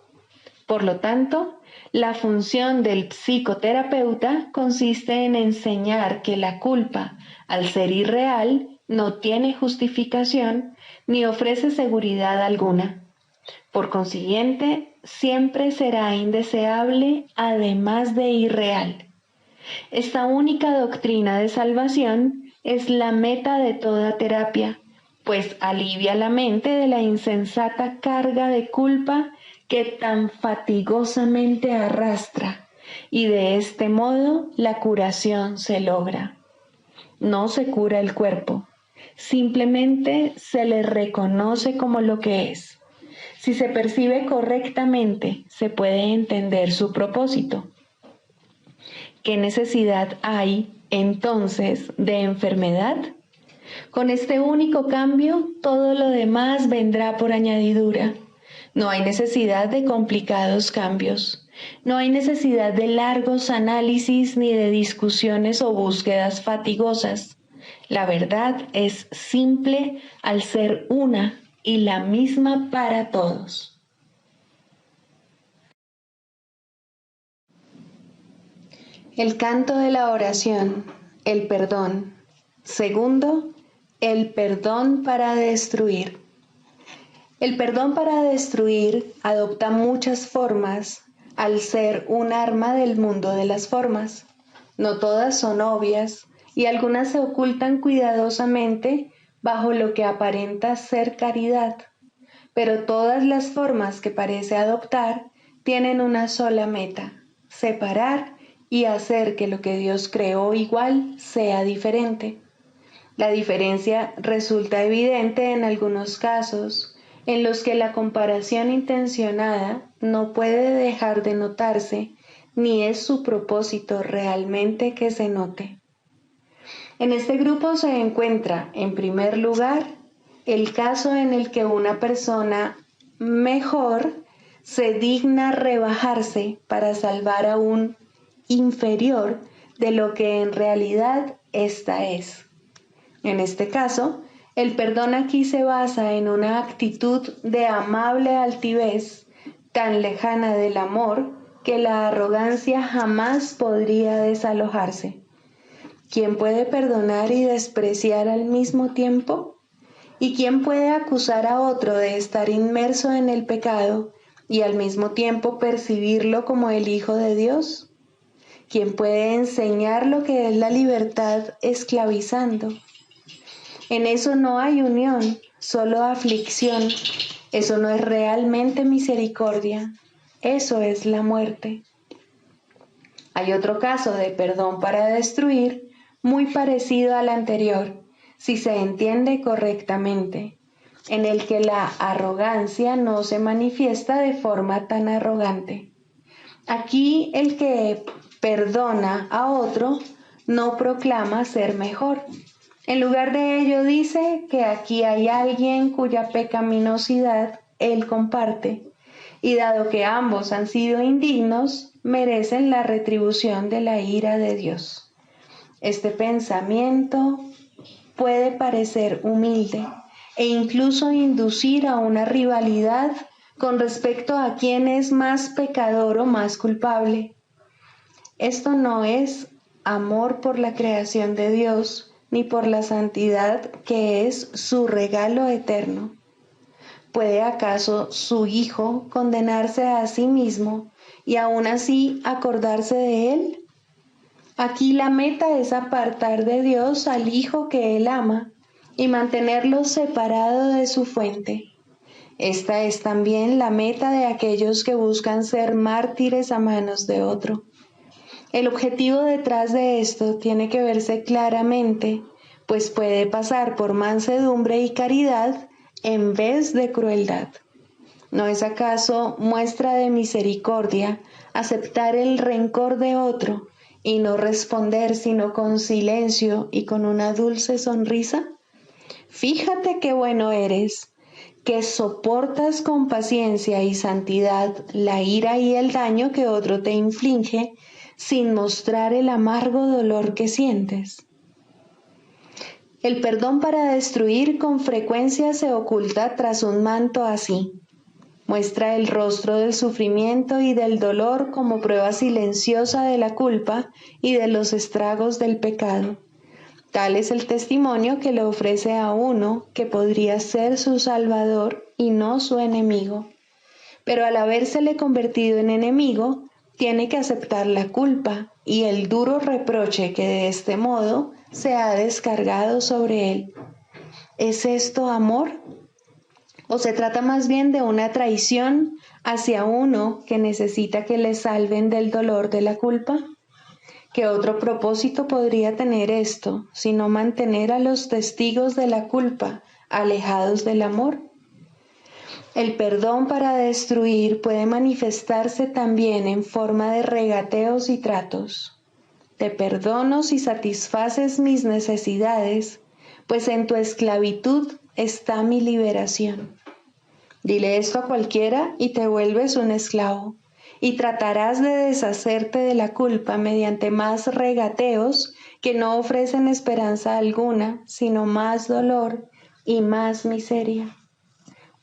Por lo tanto, la función del psicoterapeuta consiste en enseñar que la culpa, al ser irreal, no tiene justificación ni ofrece seguridad alguna. Por consiguiente, siempre será indeseable, además de irreal. Esta única doctrina de salvación es la meta de toda terapia, pues alivia la mente de la insensata carga de culpa que tan fatigosamente arrastra, y de este modo la curación se logra. No se cura el cuerpo, simplemente se le reconoce como lo que es. Si se percibe correctamente, se puede entender su propósito. ¿Qué necesidad hay, entonces, de enfermedad? Con este único cambio, todo lo demás vendrá por añadidura. No hay necesidad de complicados cambios. No hay necesidad de largos análisis ni de discusiones o búsquedas fatigosas. La verdad es simple al ser una y la misma para todos. El canto de la oración, el perdón. Segundo, el perdón para destruir. El perdón para destruir adopta muchas formas al ser un arma del mundo de las formas. No todas son obvias y algunas se ocultan cuidadosamente bajo lo que aparenta ser caridad, pero todas las formas que parece adoptar tienen una sola meta: separar y hacer que lo que Dios creó igual sea diferente. La diferencia resulta evidente en algunos casos, en los que la comparación intencionada no puede dejar de notarse, ni es su propósito realmente que se note. En este grupo se encuentra, en primer lugar, el caso en el que una persona mejor se digna rebajarse para salvar a un inferior de lo que en realidad ésta es. En este caso, el perdón aquí se basa en una actitud de amable altivez, tan lejana del amor que la arrogancia jamás podría desalojarse. ¿Quién puede perdonar y despreciar al mismo tiempo? ¿Y quién puede acusar a otro de estar inmerso en el pecado y al mismo tiempo percibirlo como el Hijo de Dios? ¿Quién puede enseñar lo que es la libertad esclavizando? En eso no hay unión, solo aflicción. Eso no es realmente misericordia. Eso es la muerte. Hay otro caso de perdón para destruir, muy parecido al anterior, si se entiende correctamente, en el que la arrogancia no se manifiesta de forma tan arrogante. Aquí el que perdona a otro no proclama ser mejor. En lugar de ello dice que aquí hay alguien cuya pecaminosidad él comparte, y dado que ambos han sido indignos, merecen la retribución de la ira de Dios. Este pensamiento puede parecer humilde e incluso inducir a una rivalidad con respecto a quién es más pecador o más culpable. Esto no es amor por la creación de Dios, ni por la santidad que es su regalo eterno. ¿Puede acaso su Hijo condenarse a sí mismo y aún así acordarse de él? Aquí la meta es apartar de Dios al Hijo que él ama y mantenerlo separado de su fuente. Esta es también la meta de aquellos que buscan ser mártires a manos de otro. El objetivo detrás de esto tiene que verse claramente, pues puede pasar por mansedumbre y caridad en vez de crueldad. ¿No es acaso muestra de misericordia aceptar el rencor de otro y no responder sino con silencio y con una dulce sonrisa? Fíjate qué bueno eres, que soportas con paciencia y santidad la ira y el daño que otro te inflige, sin mostrar el amargo dolor que sientes. El perdón para destruir con frecuencia se oculta tras un manto así. Muestra el rostro del sufrimiento y del dolor como prueba silenciosa de la culpa y de los estragos del pecado. Tal es el testimonio que le ofrece a uno que podría ser su salvador y no su enemigo. Pero al habérsele convertido en enemigo, tiene que aceptar la culpa y el duro reproche que de este modo se ha descargado sobre él. ¿Es esto amor? ¿O se trata más bien de una traición hacia uno que necesita que le salven del dolor de la culpa? ¿Qué otro propósito podría tener esto, sino mantener a los testigos de la culpa alejados del amor? El perdón para destruir puede manifestarse también en forma de regateos y tratos. Te perdono si satisfaces mis necesidades, pues en tu esclavitud está mi liberación. Dile esto a cualquiera y te vuelves un esclavo, y tratarás de deshacerte de la culpa mediante más regateos que no ofrecen esperanza alguna, sino más dolor y más miseria.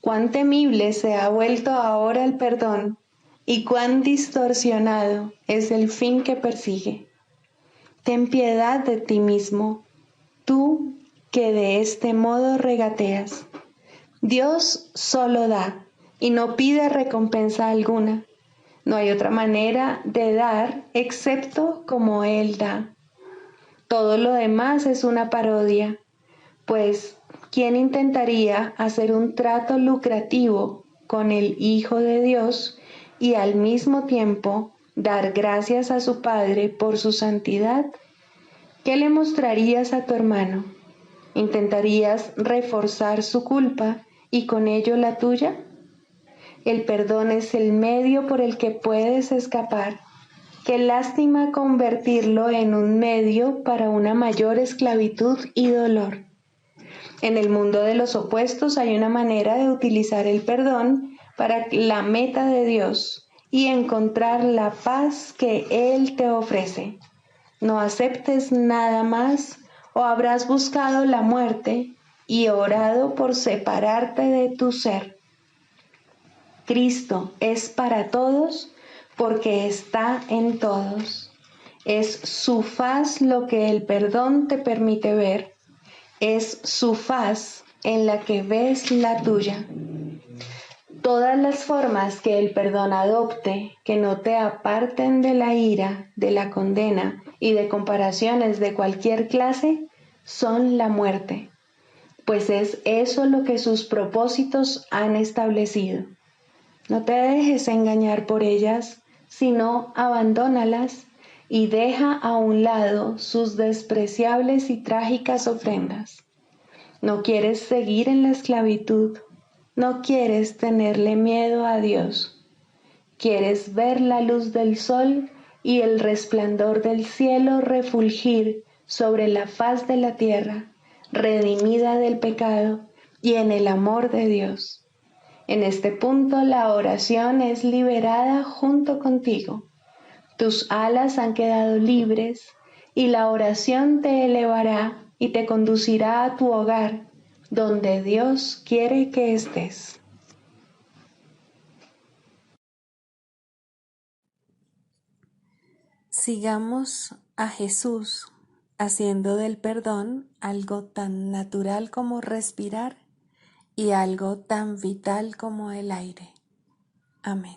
Cuán temible se ha vuelto ahora el perdón y cuán distorsionado es el fin que persigue. Ten piedad de ti mismo, tú que de este modo regateas. Dios solo da y no pide recompensa alguna. No hay otra manera de dar excepto como Él da. Todo lo demás es una parodia, pues ¿quién intentaría hacer un trato lucrativo con el Hijo de Dios y al mismo tiempo dar gracias a su Padre por su santidad? ¿Qué le mostrarías a tu hermano? ¿Intentarías reforzar su culpa y con ello la tuya? El perdón es el medio por el que puedes escapar. Qué lástima convertirlo en un medio para una mayor esclavitud y dolor. En el mundo de los opuestos hay una manera de utilizar el perdón para la meta de Dios y encontrar la paz que Él te ofrece. No aceptes nada más o habrás buscado la muerte y orado por separarte de tu ser. Cristo es para todos porque está en todos. Es su faz lo que el perdón te permite ver. Es su faz en la que ves la tuya. Todas las formas que el perdón adopte, que no te aparten de la ira, de la condena y de comparaciones de cualquier clase, son la muerte, pues es eso lo que sus propósitos han establecido. No te dejes engañar por ellas, sino abandónalas y deja a un lado sus despreciables y trágicas ofrendas. No quieres seguir en la esclavitud, no quieres tenerle miedo a Dios. Quieres ver la luz del sol y el resplandor del cielo refulgir sobre la faz de la tierra, redimida del pecado y en el amor de Dios. En este punto la oración es liberada junto contigo. Tus alas han quedado libres y la oración te elevará y te conducirá a tu hogar, donde Dios quiere que estés. Sigamos a Jesús haciendo del perdón algo tan natural como respirar y algo tan vital como el aire. Amén.